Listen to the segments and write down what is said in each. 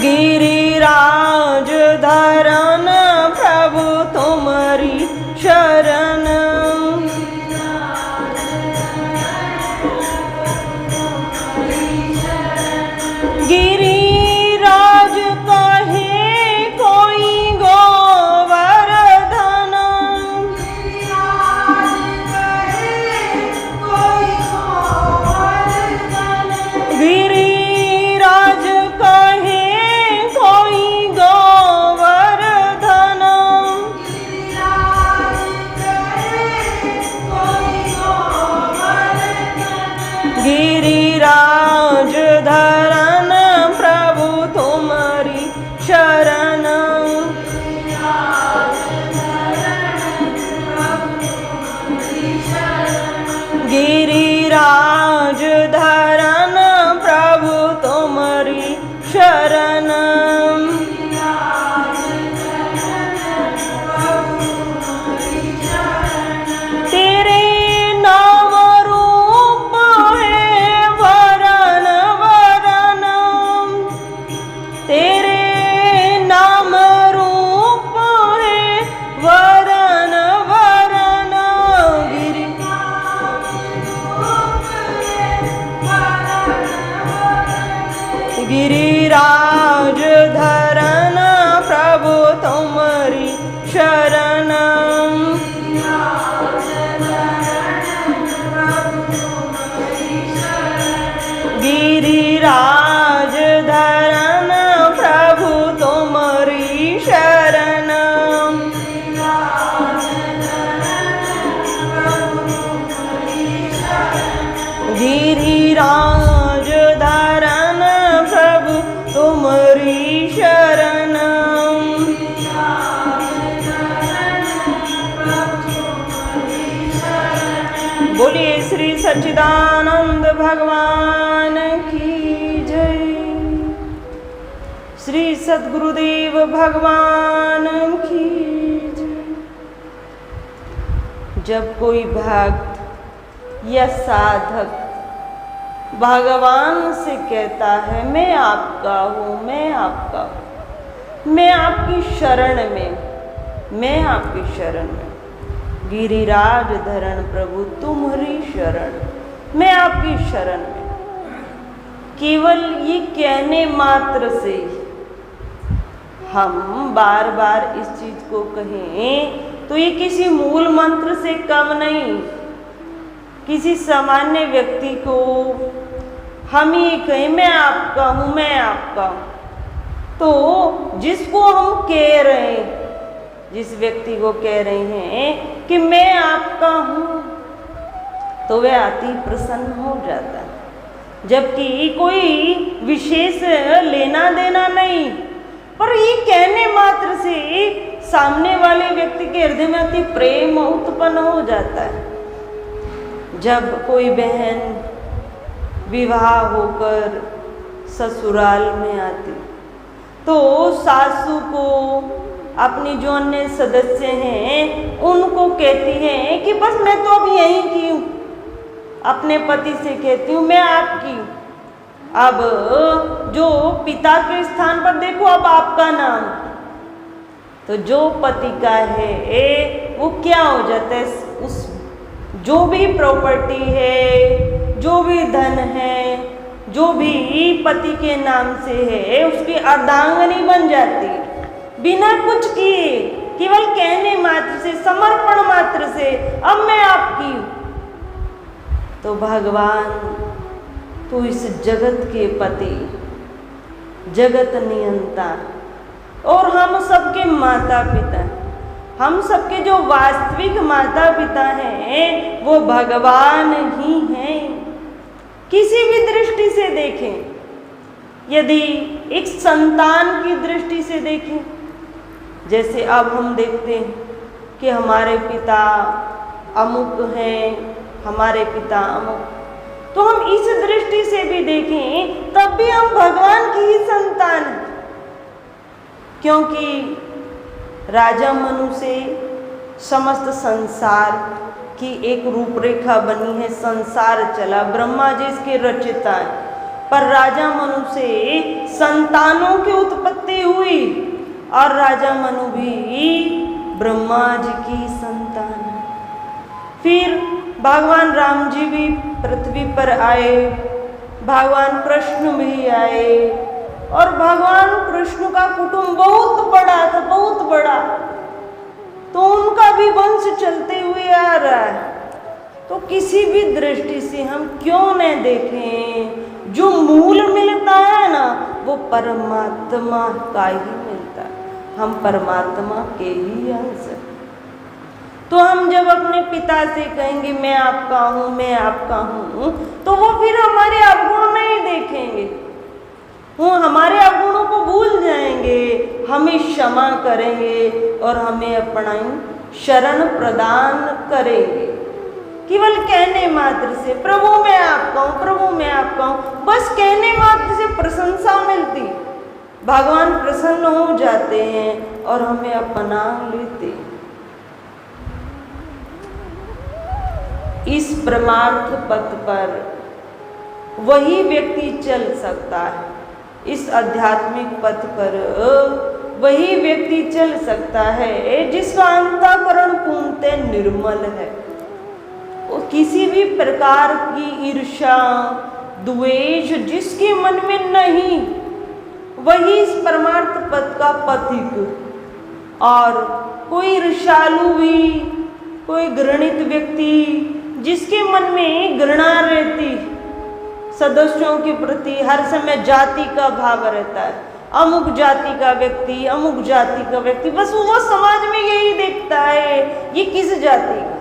गिरिराज धरन प्रभु तुम्हारी शरण। गिरिराज कहे कोई गोवर्धन। गिरिराज कहे कोई गोवर्धन। गिरिराज धरन प्रभु तुम्हारी शरण। गिरिराज धरन प्रभु तुम्हारी शरण। तेरे नाम रूप है वरन वरन। तेरे नाम रूप है वरन वरन। गिरिराज धरन प्रभु तुम्हारी शरण। गिरिराज धरन प्रभु तुम्हारी शरण। गिरिराज धरन प्रभु तुम्हारी शरण। बोलिए श्री सच्चिदानंद भगवान की जय। श्री सद्गुरुदेव भगवान की जय। जब कोई भक्त या साधक भगवान से कहता है मैं आपका हूँ, मैं आपका हूँ, मैं आपकी शरण में, मैं आपकी शरण में। गिरिराज धरण प्रभु तुम्हारी शरण, मैं आपकी शरण में। केवल ये कहने मात्र से हम बार बार इस चीज को कहें तो ये किसी मूल मंत्र से कम नहीं। किसी सामान्य व्यक्ति को हम ये कहें मैं आपका हूँ, मैं आपका हूँ, तो जिसको हम कह रहे हैं, जिस व्यक्ति को कह रहे हैं कि मैं आपका हूँ, तो वह अति प्रसन्न हो जाता है। जबकि कोई विशेष लेना देना नहीं, पर ये कहने मात्र से सामने वाले व्यक्ति के हृदय में अति प्रेम उत्पन्न हो जाता है। जब कोई बहन विवाह होकर ससुराल में आती तो सासू को अपनी जो अन्य सदस्य हैं उनको कहती हैं कि बस मैं तो अब यहीं की हूँ। अपने पति से कहती हूँ मैं आपकी हूँ। अब जो पिता के स्थान पर देखो अब आपका नाम, तो जो पति का है वो क्या हो जाता है, उस जो भी प्रॉपर्टी है, जो भी धन है, जो भी पति के नाम से है, उसकी अर्धांगिनी बन जाती है। बिना कुछ किए, केवल कहने मात्र से, समर्पण मात्र से अब मैं आपकी हूँ। तो भगवान तो इस जगत के पति, जगत नियंता और हम सबके माता पिता, हम सबके जो वास्तविक माता पिता हैं वो भगवान ही हैं। किसी भी दृष्टि से देखें, यदि एक संतान की दृष्टि से देखें, जैसे अब हम देखते हैं कि हमारे पिता अमुक हैं, हमारे पिता अमुक, तो हम इस दृष्टि से भी देखें तब भी हम भगवान की ही संतान हैं। क्योंकि राजा मनु से समस्त संसार की एक रूपरेखा बनी है, संसार चला, ब्रह्मा जी इसके रचिता है। पर राजा मनु से संतानों की उत्पत्ति हुई और राजा मनु भी ब्रह्मा जी की संतान है। फिर भगवान राम जी भी पृथ्वी पर आए, भगवान कृष्ण भी आए और भगवान कृष्ण का कुटुंब बहुत बड़ा था, बहुत बड़ा, तो उनका भी वंश चलते हुए आ रहा है। तो किसी भी दृष्टि से हम क्यों न देखें, जो मूल मिलता है ना वो परमात्मा का ही मिलता है, हम परमात्मा के ही अंश हैं। तो हम जब अपने पिता से कहेंगे मैं आपका हूँ, मैं आपका हूँ, तो वो फिर हमारे अवगुण नहीं देखेंगे, वो हमारे अवगुणों को भूल जाएंगे, हमें क्षमा करेंगे और हमें अपना शरण प्रदान करेंगे। केवल कहने मात्र से प्रभु मैं आपका हूँ, प्रभु मैं आपका हूँ, बस कहने मात्र से प्रशंसा मिलती, भगवान प्रसन्न हो जाते हैं और हमें अपना लेते हैं। इस परमार्थ पथ पर वही व्यक्ति चल सकता है, इस आध्यात्मिक पथ पर वही व्यक्ति चल सकता है जिसका अंतःकरण पूर्णतः निर्मल है। और किसी भी प्रकार की ईर्ष्या द्वेष जिसके मन में नहीं, वही इस परमार्थ पथ का पथिक। और कोई ईर्ष्यालु भी, कोई घृणित व्यक्ति जिसके मन में घृणा रहती, सदस्यों के प्रति हर समय जाति का भाव रहता है, अमुक जाति का व्यक्ति, अमुक जाति का व्यक्ति, बस वो समाज में यही देखता है ये किस जाति का।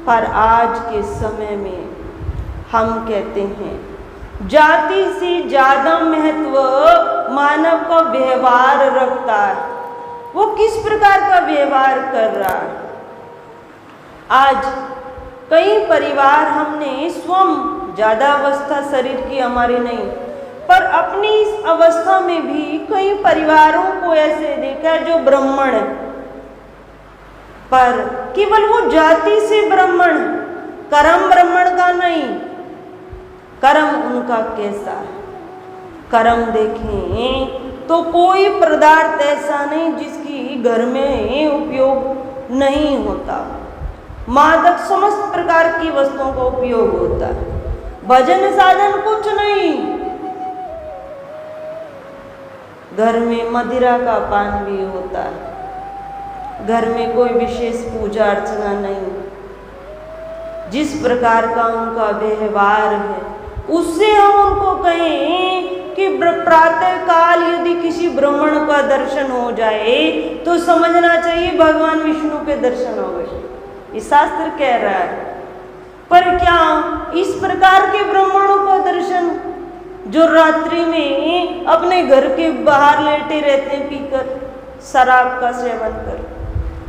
पर आज के समय में हम कहते हैं जाति से ज्यादा महत्व मानव का व्यवहार रखता है, वो किस प्रकार का व्यवहार कर रहा है। आज कई परिवार हमने स्वयं, ज्यादा अवस्था शरीर की हमारी नहीं, पर अपनी इस अवस्था में भी कई परिवारों को ऐसे देखा है जो ब्राह्मण है, पर केवल वो जाति से ब्राह्मण, कर्म ब्राह्मण का नहीं। कर्म उनका कैसा है, कर्म देखें तो कोई पदार्थ ऐसा नहीं जिसकी घर में उपयोग नहीं होता, मादक समस्त प्रकार की वस्तुओं का उपयोग होता है, भजन साधन कुछ नहीं, घर में मदिरा का पान भी होता है, घर में कोई विशेष पूजा अर्चना नहीं। जिस प्रकार का उनका व्यवहार है उससे हम उनको कहें कि प्रातः काल यदि किसी ब्राह्मण का दर्शन हो जाए तो समझना चाहिए भगवान विष्णु के दर्शन हो गए, ये शास्त्र कह रहा है। पर क्या इस प्रकार के ब्राह्मणों का दर्शन जो रात्रि में अपने घर के बाहर लेटे रहते हैं पीकर, शराब का सेवन कर,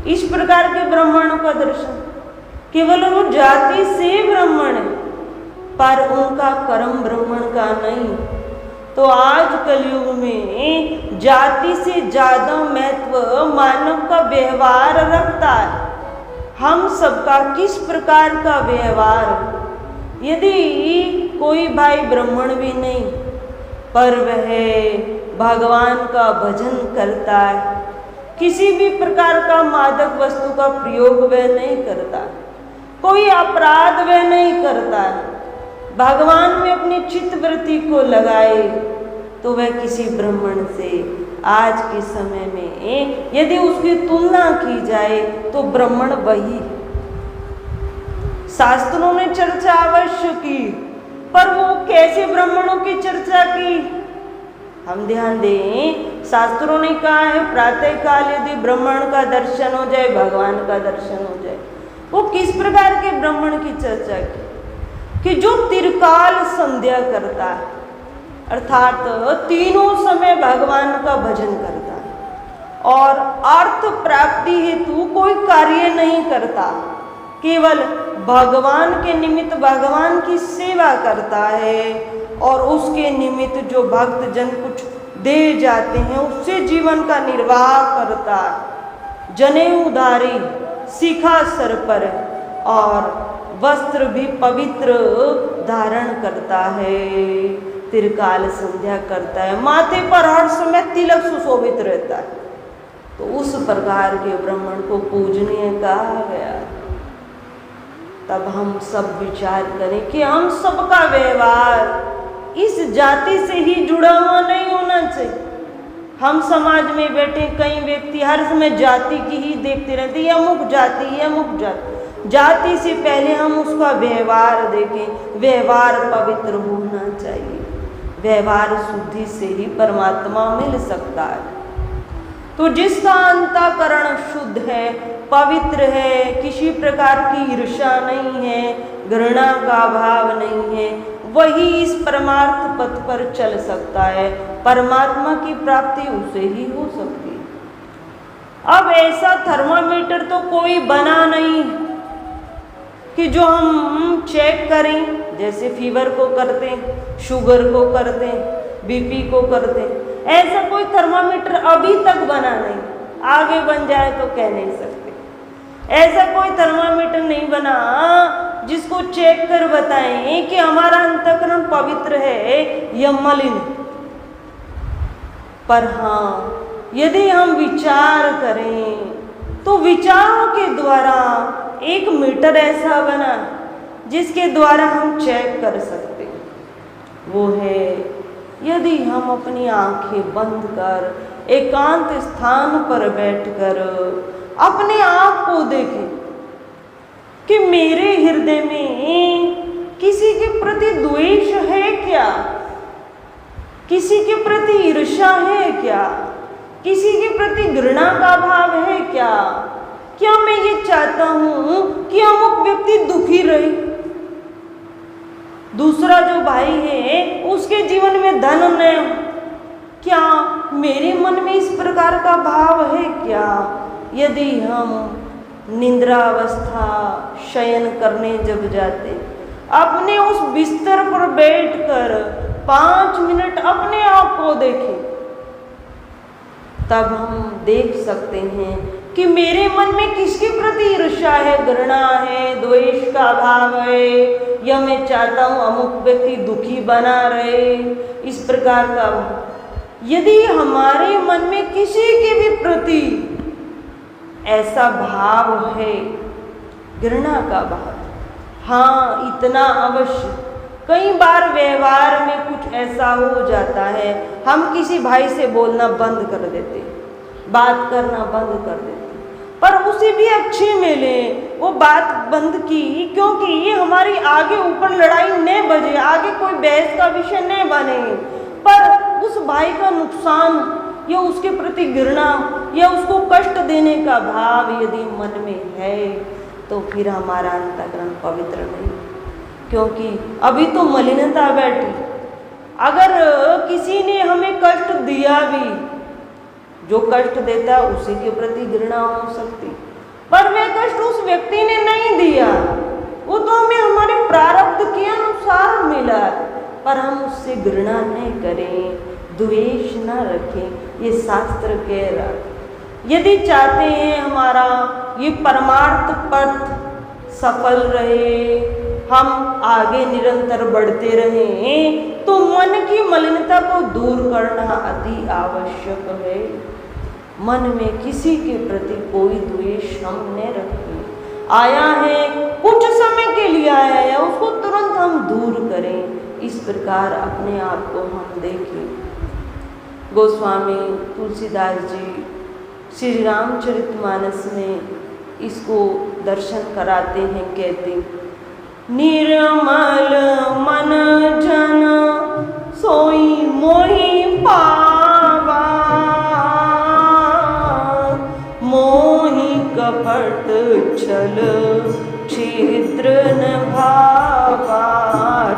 इस प्रकार के ब्राह्मणों का दर्शन, केवल वो जाति से ब्राह्मण है पर उनका कर्म ब्राह्मण का नहीं। तो आज कलयुग में जाति से ज्यादा महत्व मानव का व्यवहार रखता है। हम सबका किस प्रकार का व्यवहार, यदि कोई भाई ब्राह्मण भी नहीं पर वह भगवान का भजन करता है, किसी भी प्रकार का मादक वस्तु का प्रयोग वह नहीं करता, कोई अपराध वह नहीं करता, भगवान में अपनी चित्तवृत्ति को लगाए, तो वह किसी ब्राह्मण से आज के समय में यदि उसकी तुलना की जाए तो ब्राह्मण वही। शास्त्रों ने चर्चा अवश्य की, पर वो कैसे ब्राह्मणों की चर्चा की, हम ध्यान दें। शास्त्रों ने कहा है प्रातः काल यदि ब्राह्मण का दर्शन हो जाए, भगवान का दर्शन हो जाए। वो किस प्रकार के ब्राह्मण की चर्चा की कि जो त्रिकाल संध्या करता है, अर्थात तीनों समय भगवान का भजन करता है और अर्थ प्राप्ति हेतु कोई कार्य नहीं करता, केवल भगवान के निमित्त भगवान की सेवा करता है और उसके निमित्त जो भक्त जन कुछ दे जाते हैं उससे जीवन का निर्वाह करता है। जनेऊ धारी, शिखा सर पर और वस्त्र भी पवित्र धारण करता है। त्रिकाल संध्या करता है, माथे पर हर समय तिलक सुशोभित रहता है, तो उस प्रकार के ब्राह्मण को पूजनीय कहा गया। तब हम सब विचार करें कि हम सबका व्यवहार इस जाति से ही जुड़ा हुआ नहीं होना चाहिए। हम समाज में बैठे कई व्यक्ति हर समय जाति की ही देखते रहते, ये अमुक जाति, ये अमुक जाति। जाति से पहले हम उसका व्यवहार देखें। व्यवहार पवित्र होना चाहिए, व्यवहार शुद्धि से ही परमात्मा मिल सकता है। तो जिसका अंतःकरण शुद्ध है, पवित्र है, किसी प्रकार की ईर्ष्या नहीं है, घृणा का भाव नहीं है, वही इस परमार्थ पथ पर चल सकता है। परमात्मा की प्राप्ति उसे ही हो सकती है। अब ऐसा थर्मामीटर तो कोई बना नहीं कि जो हम चेक करें, जैसे फीवर को करते हैं, शुगर को करते हैं, बीपी को करते हैं, ऐसा कोई थर्मामीटर अभी तक बना नहीं। आगे बन जाए तो कह नहीं सकते। ऐसा कोई थर्मामीटर नहीं बना जिसको चेक कर बताएं कि हमारा अंतःकरण पवित्र है या मलिन। पर हाँ, यदि हम विचार करें तो विचारों के द्वारा एक मीटर ऐसा बना जिसके द्वारा हम चेक कर सकते हैं। वो है, यदि हम अपनी आंखें बंद कर एकांत स्थान पर बैठकर अपने आप को देखें कि मेरे हृदय में किसी के प्रति द्वेष है क्या, किसी के प्रति ईर्ष्या है क्या, किसी के प्रति घृणा का भाव है क्या? क्या मैं ये चाहता हूं कि अमुक व्यक्ति दुखी रहे, दूसरा जो भाई है उसके जीवन में धन न हो? क्या मेरे मन में इस प्रकार का भाव है क्या? यदि हम निद्रावस्था शयन करने जब जाते, अपने उस बिस्तर पर बैठकर 5 मिनट अपने आप को देखें, तब हम देख सकते हैं कि मेरे मन में किसके प्रति ईर्ष्या है, घृणा है, द्वेष का भाव है, या मैं चाहता हूँ अमुक व्यक्ति दुखी बना रहे, इस प्रकार का। यदि हमारे मन में किसी के भी प्रति ऐसा भाव है, घृणा का भाव, हाँ इतना अवश्य, कई बार व्यवहार में कुछ ऐसा हो जाता है, हम किसी भाई से बोलना बंद कर देते, बात करना बंद कर देते, पर उसे भी अच्छे मिले वो बात बंद की, क्योंकि ये हमारी आगे ऊपर लड़ाई न बजे, आगे कोई बहस का विषय न बने, पर उस भाई का नुकसान या उसके प्रति घृणा या उसको कष्ट देने का भाव यदि मन में है, तो फिर हमारा अंतःकरण पवित्र नहीं, क्योंकि अभी तो मलिनता बैठी। अगर किसी ने हमें कष्ट दिया भी, जो कष्ट देता है उसी के प्रति घृणा हो सकती, पर वह कष्ट उस व्यक्ति ने नहीं दिया, वो तो हमें हमारे प्रारब्ध के अनुसार मिला, पर हम उससे घृणा नहीं करें, द्वेष न रखें, ये शास्त्र कह रहा। यदि चाहते हैं हमारा ये परमार्थ पथ सफल रहे, हम आगे निरंतर बढ़ते रहें, तो मन की मलिनता को दूर करना अति आवश्यक है। मन में किसी के प्रति कोई द्वेष हम न रखें। आया है, कुछ समय के लिए आया है, उसको तुरंत हम दूर करें। इस प्रकार अपने आप को हम देखें। गोस्वामी तुलसीदास जी श्री रामचरितमानस में इसको दर्शन कराते हैं, कहते, निर्मल मन जन सोई मोहि पावा, मोहि कपट छल छिद्र न भावा।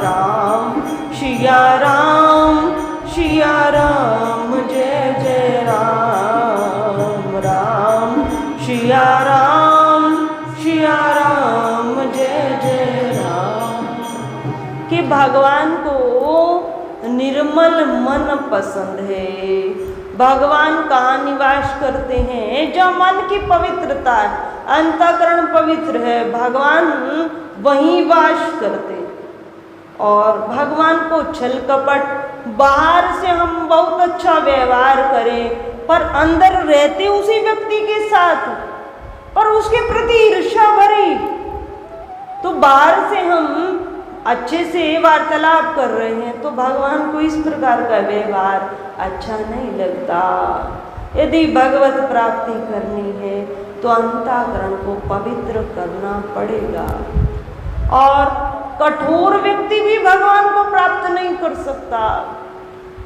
राम सिया राम सिया राम जय जय राम, राम सिया राम जय जय राम। कि भगवान को निर्मल मन पसंद है। भगवान कहाँ निवास करते हैं? जहाँ मन की पवित्रता है, अंतःकरण पवित्र है, भगवान वहीं वास करते हैं। और भगवान को छल कपट, बाहर से हम बहुत अच्छा व्यवहार करें पर अंदर रहते उसी व्यक्ति के साथ पर उसके प्रति ईर्ष्या भरी, तो बाहर से हम अच्छे से वार्तालाप कर रहे हैं तो भगवान को इस प्रकार का व्यवहार अच्छा नहीं लगता। यदि भगवत प्राप्ति करनी है तो अंतःकरण को पवित्र करना पड़ेगा। और कठोर व्यक्ति भी भगवान को प्राप्त नहीं कर सकता।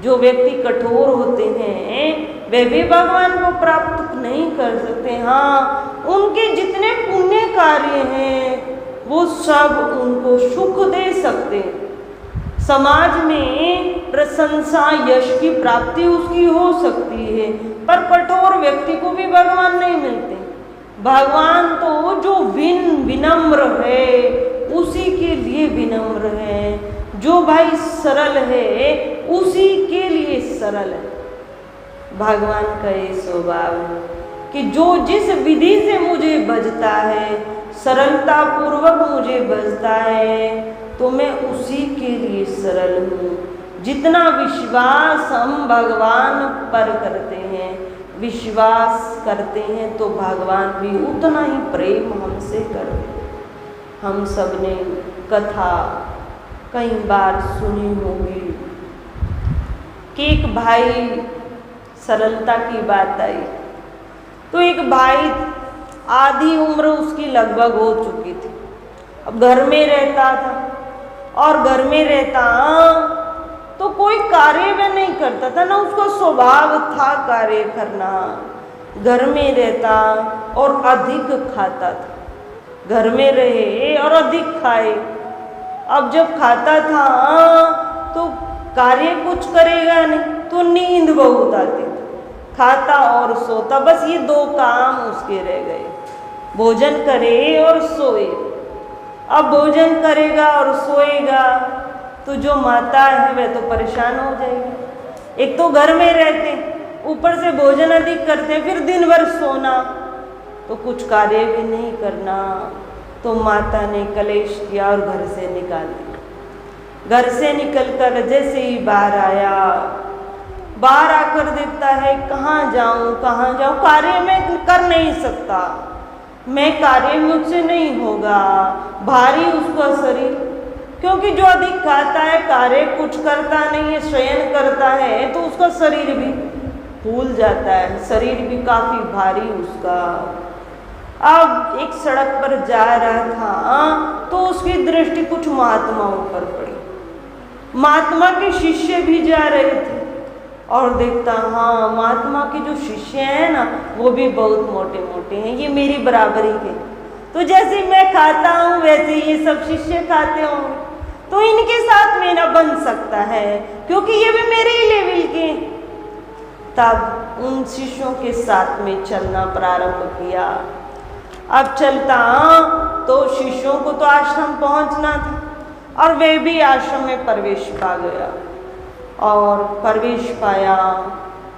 जो व्यक्ति कठोर होते हैं वे भी भगवान को प्राप्त नहीं कर सकते। हाँ, उनके जितने पुण्य कार्य हैं वो सब उनको सुख दे सकते हैं। समाज में प्रशंसा यश की प्राप्ति उसकी हो सकती है पर कठोर व्यक्ति को भी भगवान नहीं मिलते। भगवान तो जो विनम्र है उसी के लिए विनम्र है, जो भाई सरल है उसी के लिए सरल है। भगवान का ये स्वभाव है कि जो जिस विधि से मुझे भजता है, सरलता पूर्वक मुझे भजता है तो मैं उसी के लिए सरल हूँ। जितना विश्वास हम भगवान पर करते हैं, विश्वास करते हैं तो भगवान भी उतना ही प्रेम हमसे करते हैं। हम सब ने कथा कई बार सुनी होगी कि एक भाई, सरलता की बात आई तो एक भाई आधी उम्र उसकी लगभग हो चुकी थी। अब घर में रहता था और घर में रहता तो कोई कार्य वह नहीं करता था, ना उसका स्वभाव था कार्य करना। घर में रहता और अधिक खाता था, घर में रहे और अधिक खाए। अब जब खाता था तो कार्य कुछ करेगा नहीं तो नींद बहुत आती थी, खाता और सोता, बस ये दो काम उसके रह गए, भोजन करे और सोए। अब भोजन करेगा और सोएगा तो जो माता है वह तो परेशान हो जाएगी। एक तो घर में रहते, ऊपर से भोजन अधिक करते, फिर दिन भर सोना, तो कुछ कार्य भी नहीं करना। तो माता ने कलेश किया और घर से निकाल दिया। घर से निकलकर जैसे ही बाहर आया, बाहर आकर देखता है कहाँ जाऊँ, कार्य मैं कर नहीं सकता, मैं कार्य मुझसे नहीं होगा। भारी उसका शरीर, क्योंकि जो अधिक खाता है कार्य कुछ करता नहीं है, शयन करता है तो उसका शरीर भी फूल जाता है, शरीर भी काफी भारी उसका। अब एक सड़क पर जा रहा था तो उसकी दृष्टि कुछ महात्माओं पर पड़ी। महात्मा के शिष्य भी जा रहे थे और देखता, हाँ महात्मा के जो शिष्य हैं ना वो भी बहुत मोटे मोटे हैं, ये मेरी बराबरी के, तो जैसे मैं खाता हूँ वैसे ये सब शिष्य खाते होंगे, तो इनके साथ मेरा बन सकता है क्योंकि ये भी मेरे ही लेवल के। तब उन शिष्यों के साथ में चलना प्रारंभ किया। अब चलता तो शिष्यों को तो आश्रम पहुंचना था और वे भी आश्रम में प्रवेश पा गया। और प्रवेश पाया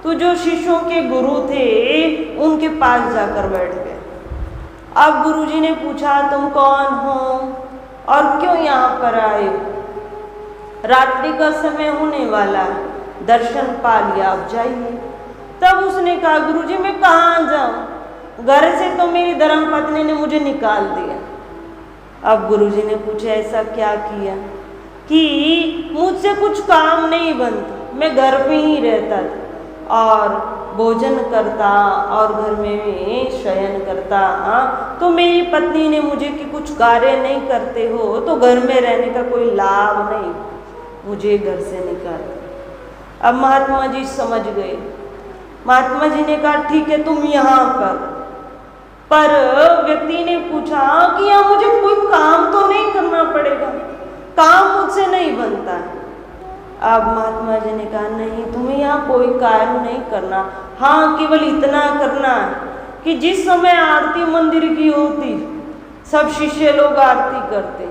तो जो शिष्यों के गुरु थे उनके पास जाकर बैठ गए। अब गुरुजी ने पूछा, तुम कौन हो और क्यों यहाँ पर आए? रात्रि का समय होने वाला है, दर्शन पा लिया, अब जाइए। तब उसने कहा, गुरुजी मैं कहाँ जाऊँ, घर से तो मेरी धर्मपत्नी ने मुझे निकाल दिया। अब गुरुजी ने पूछा, ऐसा क्या किया? कि मुझसे कुछ काम नहीं बनता, मैं घर पे ही रहता था और भोजन करता और घर में शयन करता। तो मेरी पत्नी ने मुझे कि कुछ कार्य नहीं करते हो तो घर में रहने का कोई लाभ नहीं, मुझे घर से निकाल दिया। अब महात्मा जी समझ गए। महात्मा जी ने कहा, ठीक है तुम यहाँ पर व्यक्ति ने पूछा कि यहाँ मुझे कोई काम तो नहीं करना पड़ेगा, काम मुझसे नहीं बनता है। अब महात्मा जी ने कहा, नहीं तुम्हें यहाँ कोई कार्य नहीं करना, हाँ केवल इतना करना कि जिस समय आरती मंदिर की होती, सब शिष्य लोग आरती करते,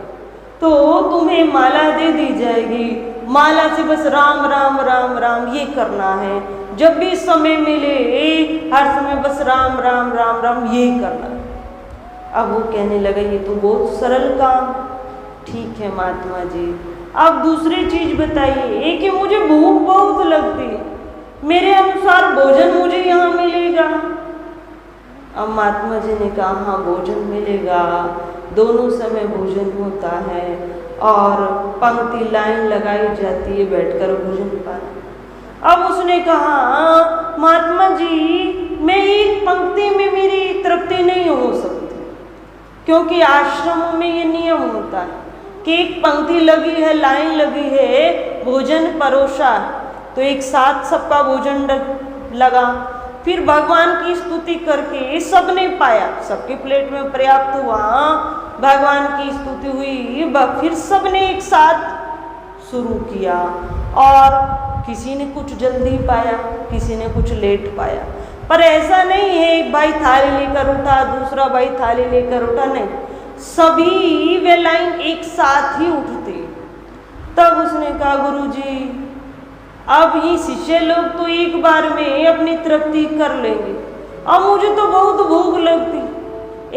तो तुम्हें माला दे दी जाएगी, माला से बस राम राम राम राम ये करना है, जब भी समय मिले हर समय बस राम राम राम राम ये करना है। अब वो कहने लगे, ये तो बहुत सरल काम। ठीक है महात्मा जी, अब दूसरी चीज बताइए कि मुझे भूख बहुत लगती है, मेरे अनुसार भोजन मुझे यहाँ मिलेगा? अब महात्मा जी ने कहा हाँ भोजन मिलेगा, दोनों समय भोजन होता है और पंक्ति लाइन लगाई जाती है बैठकर भोजन पाना। अब उसने कहा महात्मा जी मैं एक पंक्ति में मेरी तृप्ति नहीं हो सकती, क्योंकि आश्रमों में ये नियम होता है कि एक पंक्ति लगी है, लाइन लगी है, भोजन परोसा तो एक साथ सबका भोजन लगा, फिर भगवान की स्तुति करके सबने पाया, सबके प्लेट में पर्याप्त हुआ, भगवान की स्तुति हुई, फिर सबने एक साथ शुरू किया और किसी ने कुछ जल्दी पाया, किसी ने कुछ लेट पाया। पर ऐसा नहीं है एक भाई थाली लेकर उठा, दूसरा भाई थाली लेकर उठा, नहीं, सभी वे लाइन एक साथ ही उठती। तब उसने कहा गुरुजी अब ये शिष्य लोग तो एक बार में अपनी तृप्ति कर लेंगे, अब मुझे तो बहुत भूख लगती,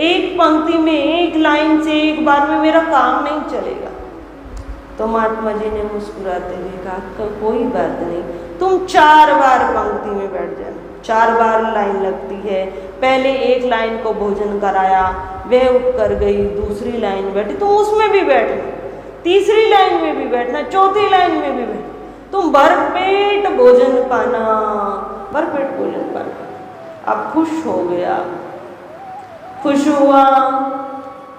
एक पंक्ति में एक लाइन से एक बार में मेरा काम नहीं चलेगा। तो महात्मा जी ने मुस्कुराते हुए कहा कोई बात नहीं, तुम 4 बार पंक्ति में बैठ जाना, 4 बार लाइन लगती है, पहले एक लाइन को भोजन कराया, वह उठ कर गई, दूसरी लाइन बैठी, तुम उसमें भी बैठना, तीसरी लाइन में भी बैठना, चौथी लाइन में भी बैठना, तुम भरपेट भोजन पाना, भरपेट भोजन पाना। अब खुश हो गया, खुश हुआ,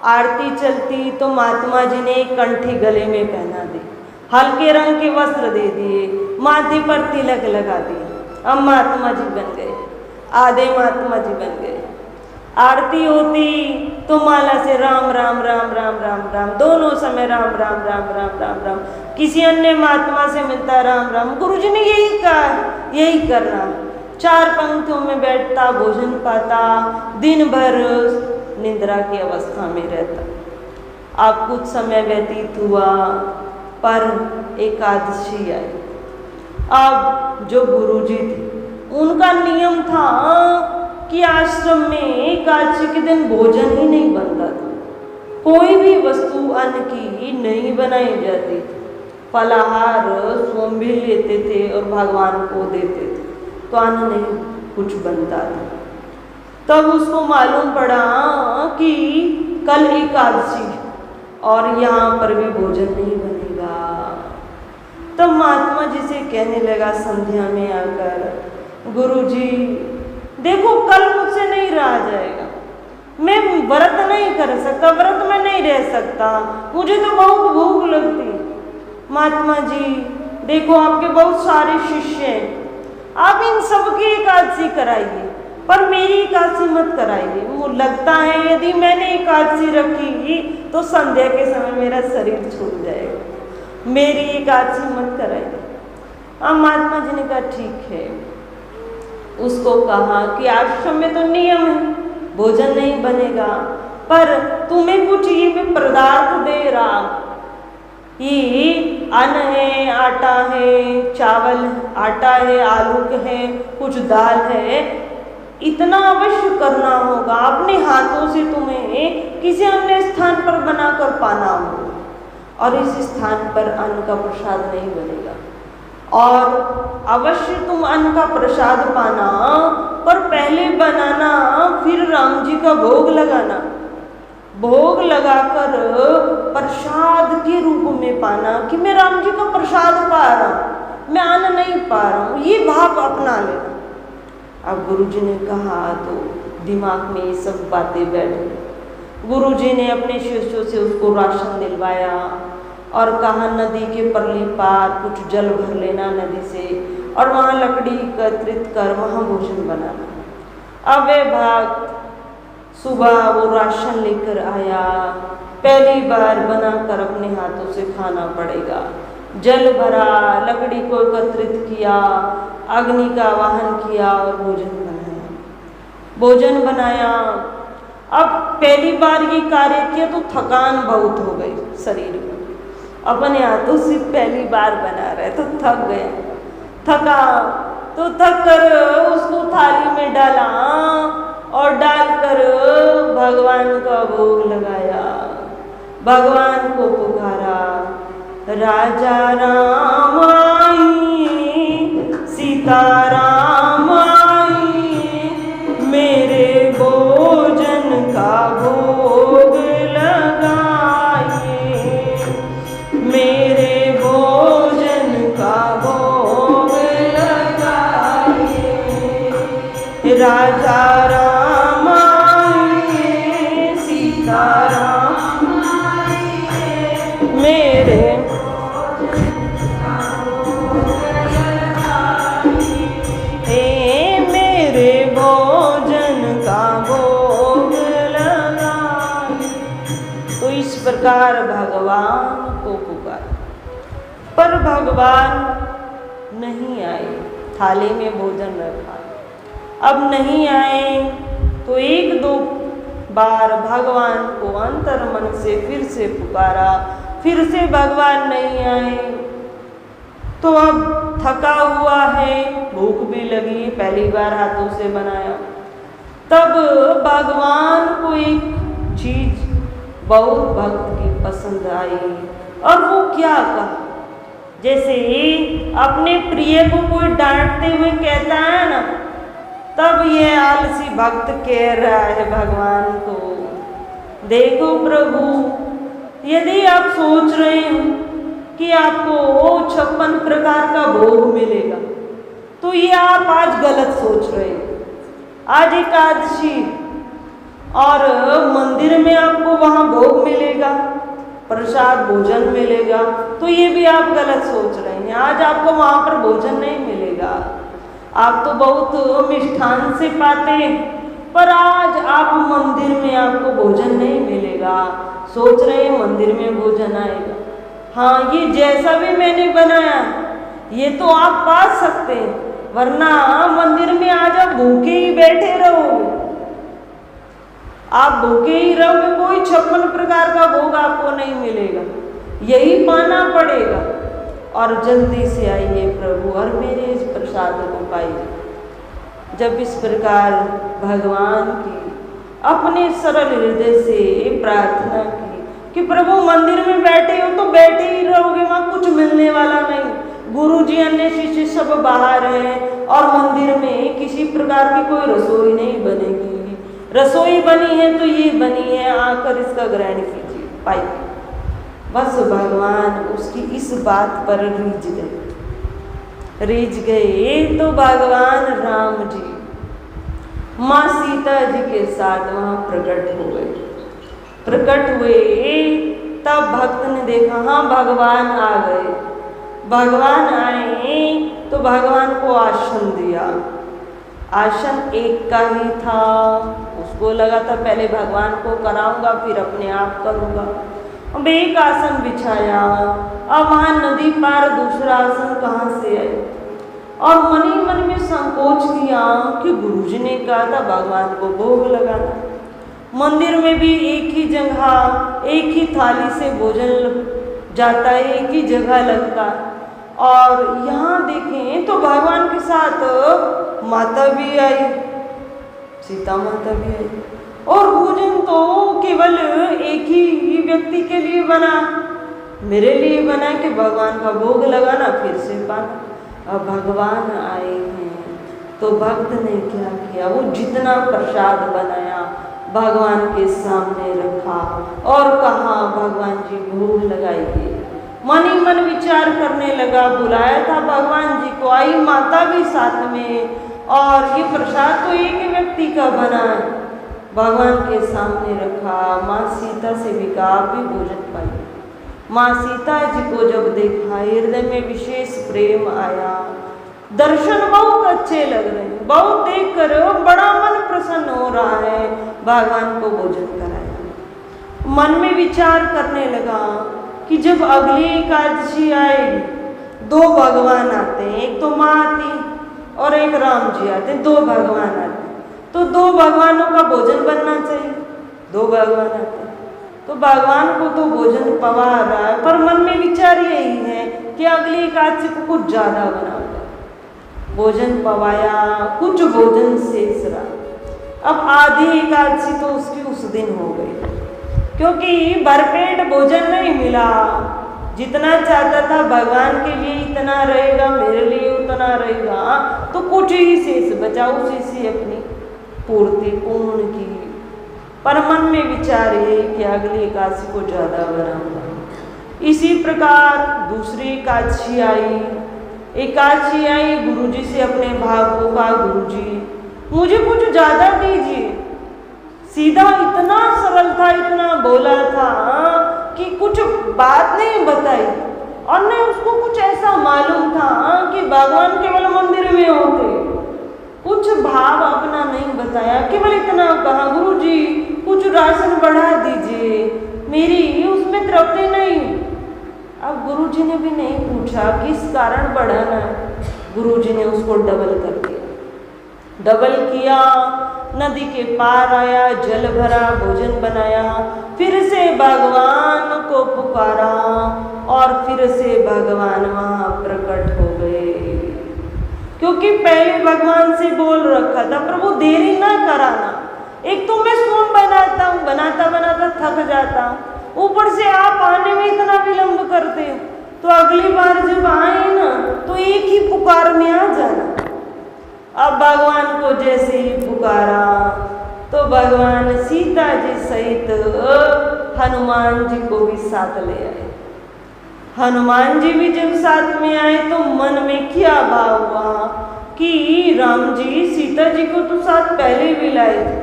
आरती चलती तो महात्मा जी ने एक कंठी गले में पहना दी, हल्के रंग के वस्त्र दे दिए, माथे पर तिलक लगा दिया, अब महात्मा जी बन गए, आधे महात्मा जी बन गए। आरती होती तो माला से राम राम राम राम राम राम, दोनों समय राम राम राम राम राम राम, किसी अन्य महात्मा से मिलता राम राम, गुरुजी ने यही कहा यही करना, 4 पंक्तियों में बैठता, भोजन पाता, दिन भर निद्रा की अवस्था में रहता। अब कुछ समय व्यतीत हुआ, पर एकादशी आई। अब जो गुरुजी थे उनका नियम था कि आश्रम में एकादशी के दिन भोजन ही नहीं बनता था, कोई भी वस्तु अन्न की नहीं बनाई जाती थी, फलाहार स्वयं भी लेते थे और भगवान को देते थे, तो अन्न नहीं कुछ बनता था। तब उसको मालूम पड़ा कि कल एकादशी और यहाँ पर भी भोजन नहीं बनेगा। तब महात्मा जी से कहने लगा संध्या में आकर, गुरुजी देखो कल मुझसे नहीं रहा जाएगा, मैं व्रत नहीं कर सकता, व्रत में नहीं रह सकता, मुझे तो बहुत भूख लगती। महात्मा जी देखो आपके बहुत सारे शिष्य हैं, आप इन सबकी एकादशी कराइए, पर मेरी एकादशी मत कराइए। मुझे लगता है यदि मैंने एकादशी रखी तो संध्या के समय मेरा शरीर छूट जाएगा, मेरी एकादशी मत कराइए। अब महात्मा जी ने कहा ठीक है, उसको कहा कि आश्रम में तो नियम है भोजन नहीं बनेगा, पर तुम्हें कुछ ये मैं पदार्थ दे रहा, ये अन्न है, आटा है, चावल आटा है, आलू है, कुछ दाल है, इतना अवश्य करना होगा, अपने हाथों से तुम्हें किसी अन्य स्थान पर बनाकर पाना होगा, और इस स्थान पर अन्न का प्रसाद नहीं बनेगा, और अवश्य तुम अन्न का प्रसाद पाना, पर पहले बनाना, फिर राम जी का भोग लगाना, भोग लगाकर प्रसाद के रूप में पाना कि मैं राम जी का प्रसाद पा रहा हूँ, मैं अन्न नहीं पा रहा हूँ, ये भाव अपना लेना। अब गुरुजी ने कहा तो दिमाग में ये सब बातें बैठ गई। गुरुजी ने अपने शिष्यों से उसको राशन दिलवाया और कहा नदी के परली पार कुछ जल भर लेना नदी से, और वहाँ लकड़ी एकत्रित कर वहाँ भोजन बनाना। अब वे भक्त सुबह वो राशन लेकर आया, पहली बार बनाकर अपने हाथों से खाना पड़ेगा, जल भरा, लकड़ी को एकत्रित किया, अग्नि का वाहन किया और भोजन बनाया। अब पहली बार ये कार्य किया तो थकान बहुत हो गई शरीर में, अपने हाथों से पहली बार बना रहे तो थक गया, थका तो थक कर उसको थाली में डाला और डालकर भगवान का भोग लगाया, भगवान को पुकारा, राजा राम आइए, सीता राम आइए, मेरे भोजन का भोग लगाइए, मेरे भोजन का भोग लगाइए। राजा राम आइए, सीता राम आइए, मेरे प्रकार भगवान को पुकार, पर भगवान नहीं आए। थाली में भोजन रखा, अब नहीं आए तो एक दो बार भगवान को अंतर मन से फिर से पुकारा, फिर से भगवान नहीं आए। तो अब थका हुआ है, भूख भी लगी, पहली बार हाथों से बनाया। तब भगवान को एक चीज बहुत भक्त की पसंद आई, और वो क्या कहा, जैसे अपने प्रिय को कोई डांटते हुए कहता है ना, तब ये आलसी भक्त कह रहा है भगवान को, देखो प्रभु, यदि आप सोच रहे हो कि आपको 56 प्रकार का भोग मिलेगा, तो ये आप आज गलत सोच रहे हो। आज एकादशी और मंदिर में आपको वहाँ भोग मिलेगा, प्रसाद भोजन मिलेगा, तो ये भी आप गलत सोच रहे हैं। आज आपको वहाँ पर भोजन नहीं मिलेगा, आप तो बहुत मिष्ठान से पाते हैं, पर आज आप मंदिर में आपको भोजन नहीं मिलेगा। सोच रहे हैं मंदिर में भोजन आएगा। हाँ, ये जैसा भी मैंने बनाया ये तो आप पा सकते हैं, वरना मंदिर में आज आप भूखे ही बैठे रहोगे। आप भूखे ही रहोगे, कोई 56 प्रकार का भोग आपको नहीं मिलेगा, यही पाना पड़ेगा। और जल्दी से आइए प्रभु और मेरे इस प्रसाद को पाइए। जब इस प्रकार भगवान की अपने सरल हृदय से प्रार्थना की कि प्रभु मंदिर में बैठे हो तो बैठे ही रहोगे, वहाँ कुछ मिलने वाला नहीं। गुरु जी अन्य शिष्य सब बाहर हैं और मंदिर में किसी प्रकार की कोई रसोई नहीं बनेगी। रसोई बनी है तो ये बनी है, आकर इसका ग्रहण कीजिए, पाइए। बस भगवान उसकी इस बात पर रीझ गए तो भगवान राम जी माँ सीता जी के साथ वहाँ प्रकट हो गए। प्रकट हुए तब भक्त ने देखा, हाँ भगवान आ गए। भगवान आए तो भगवान को आसन दिया। आसन एक का ही था, उसको लगा था पहले भगवान को कराऊंगा फिर अपने आप करूंगा। अब एक आसन बिछाया, अब वहाँ नदी पार दूसरा आसन कहाँ से आए, और मन ही मन में संकोच किया कि गुरुजी ने कहा था भगवान को भोग लगाना। मंदिर में भी एक ही जगह एक ही थाली से भोजन जाता है, एक ही जगह लगता। और यहाँ देखें तो भगवान के साथ माता भी आई, सीता माता भी आई, और भोजन तो केवल एक ही व्यक्ति के लिए बना, मेरे लिए बना कि भगवान का भोग लगाना फिर से पाना। अब भगवान आए हैं तो भक्त ने क्या किया, वो जितना प्रसाद बनाया भगवान के सामने रखा और कहा भगवान जी भोग लगाइए। मन ही मन विचार करने लगा, बुलाया था भगवान जी को, आई माता भी साथ में, और ये प्रसाद तो एक ही व्यक्ति का बना है। भगवान के सामने रखा, माँ सीता से भी कहा आप भी भोजन पाइए। माँ सीता जी को जब देखा हृदय में विशेष प्रेम आया, दर्शन बहुत अच्छे लग रहे हैं, बहुत देख कर बड़ा मन प्रसन्न हो रहा है। भगवान को भोजन कराया, मन में विचार करने लगा कि जब अगली एकादशी आएगी दो भगवान आते हैं, एक तो माँ आती और एक राम जी आते हैं, दो भगवान आते हैं, तो दो भगवानों का भोजन बनना चाहिए। दो भगवान आते हैं तो भगवान को तो भोजन पवा रहा है, पर मन में विचार यही है कि अगली एकादशी को कुछ ज़्यादा बनाऊंगा। भोजन पवाया, कुछ भोजन शेष रहा। अब आधी एकादशी तो उसकी उस दिन हो गई, क्योंकि भरपेट भोजन नहीं मिला। जितना चाहता था भगवान के लिए इतना रहेगा, मेरे लिए उतना रहेगा, तो कुछ ही शेष बचा, उसी से अपनी पूर्ति पूर्ण की। पर मन में विचार ये कि अगली एकादशी को ज़्यादा बनाऊंगा। इसी प्रकार दूसरी एकादशी आई। गुरुजी से अपने भाव को कहा, गुरुजी मुझे कुछ ज़्यादा दीजिए। सीधा इतना सरल था, इतना बोला था कि कुछ बात नहीं बताई, और नहीं उसको कुछ ऐसा मालूम था कि भगवान केवल मंदिर में होते। कुछ भाव अपना नहीं बताया, केवल इतना कहा, गुरुजी कुछ राशन बढ़ा दीजिए, मेरी उसमें तृप्ति नहीं। अब गुरुजी ने भी नहीं पूछा किस कारण बढ़ाना है, गुरुजी ने उसको डबल कर दिया। डबल किया, नदी के पार आया, जल भरा, भोजन बनाया, फिर से भगवान को पुकारा और फिर से भगवान वहां प्रकट हो गए। क्योंकि पहले भगवान से बोल रखा था, प्रभु देरी ना कराना। एक तो मैं सोम बनाता हूँ, बनाता बनाता थक जाता हूँ, ऊपर से आप आने में इतना विलंब करते हो, तो अगली बार जब आए ना तो एक ही पुकार में आ जाना। अब भगवान को जैसे ही पुकारा तो भगवान सीता जी सहित हनुमान जी को भी साथ ले आए। हनुमान जी भी जब साथ में आए तो मन में क्या भाव हुआ कि राम जी सीता जी को तो साथ पहले भी लाए थे,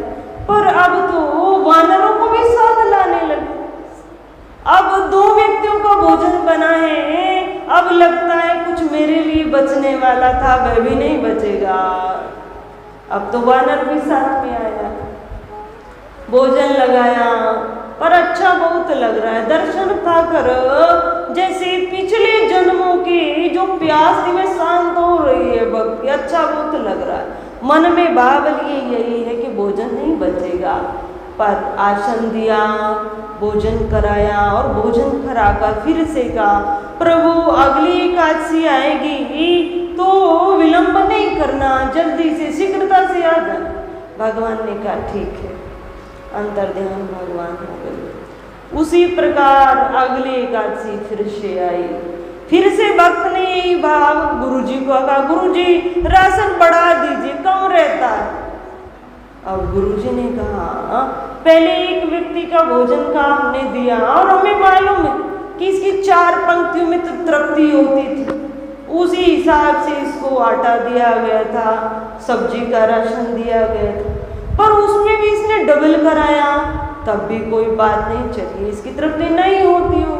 पर अब तो वानरों को भी साथ लाने लगे। अब 2 व्यक्तियों का भोजन बना है, अब लगता है कुछ मेरे लिए बचने वाला था वह भी नहीं बचेगा। अब तो वानर भी साथ में आया, भोजन लगाया, पर अच्छा बहुत लग रहा है। दर्शन पाकर जैसे पिछले जन्मों की जो प्यास थी वह शांत हो रही है भक्ति, अच्छा बहुत लग रहा है। मन में भाव लिए यही है कि भोजन नहीं बचेगा, पर आसन दिया, भोजन कराया और भोजन कराकर फिर से कहा, प्रभु अगली एकादशी आएगी तो विलंब नहीं करना, जल्दी से शीघ्रता से आ जाना। भगवान ने कहा ठीक है, अंतर्ध्यान भगवान हो गए। उसी प्रकार अगली एकादशी फिर से आई। फिर से भक्त ने यही भाव गुरुजी को कहा, गुरुजी राशन बढ़ा दीजिए, कम रहता है। अब गुरुजी ने कहा, पहले एक व्यक्ति का भोजन का हमने दिया और हमें मालूम है कि इसकी 4 पंक्तियों में तो तृप्ति होती थी, उसी हिसाब से इसको आटा दिया गया था, सब्जी का राशन दिया गया था, पर उसमें भी इसने डबल कराया, तब भी कोई बात नहीं चली। इसकी तृप्ति नहीं होती हो,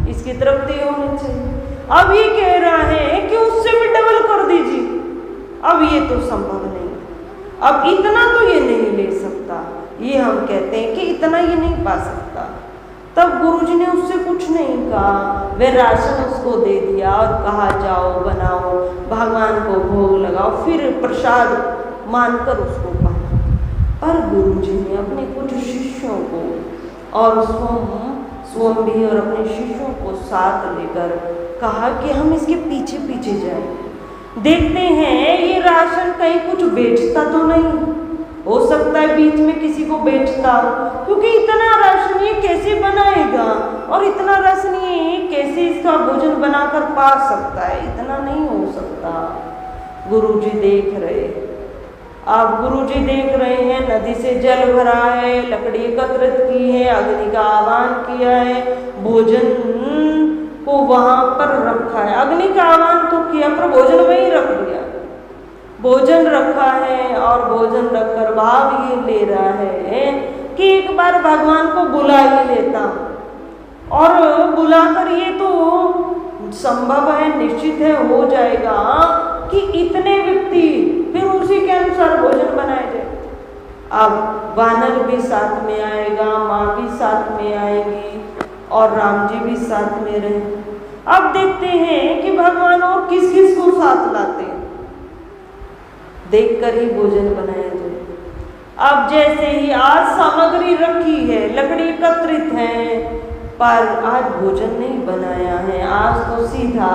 इसकी तृप्ति होनी चाहिए। अब ये कह रहा है कि उससे भी डबल कर दीजिए। अब ये तो संभव नहीं, अब इतना तो ये नहीं ले सकता, ये हम कहते हैं कि इतना ये नहीं पा सकता। तब गुरुजी ने उससे कुछ नहीं कहा, वह राशन उसको दे दिया और कहा जाओ बनाओ, भगवान को भोग लगाओ, फिर प्रसाद मानकर उसको पाना। पर गुरुजी ने अपने कुछ शिष्यों को और स्वयं भी और अपने शिष्यों को साथ लेकर कहा कि हम इसके पीछे पीछे जाएं, देखते हैं ये राशन कहीं कुछ बेचता तो नहीं, हो सकता है बीच में किसी को बेचता हो, क्योंकि इतना राशन ये कैसे बनाएगा और इतना राशन ये कैसे इसका भोजन बनाकर पा सकता है, इतना नहीं हो सकता। गुरुजी देख रहे, अब गुरुजी देख रहे हैं नदी से जल भरा है, लकड़ी एकत्रित की है, अग्नि का आह्वान किया है, भोजन को वहां पर रखा है। अग्नि का आह्वान तो किया पर भोजन वहीं रख दिया, भोजन रखा है और भोजन रखकर भाव ये ले रहा है कि एक बार भगवान को बुला ही लेता हूँ, और बुलाकर ये तो संभव है, निश्चित है, हो जाएगा कि इतने व्यक्ति फिर उसी के अनुसार भोजन बनाए जाए। अब वानर भी साथ में आएगा, माँ भी साथ में आएगी और राम जी भी साथ में रहे। अब देखते हैं कि भगवान और किस किस को साथ लाते हैं, देखकर ही भोजन बनाया जाए। अब जैसे ही आज सामग्री रखी है, लकड़ी एकत्रित है, पर आज भोजन नहीं बनाया है, आज तो सीधा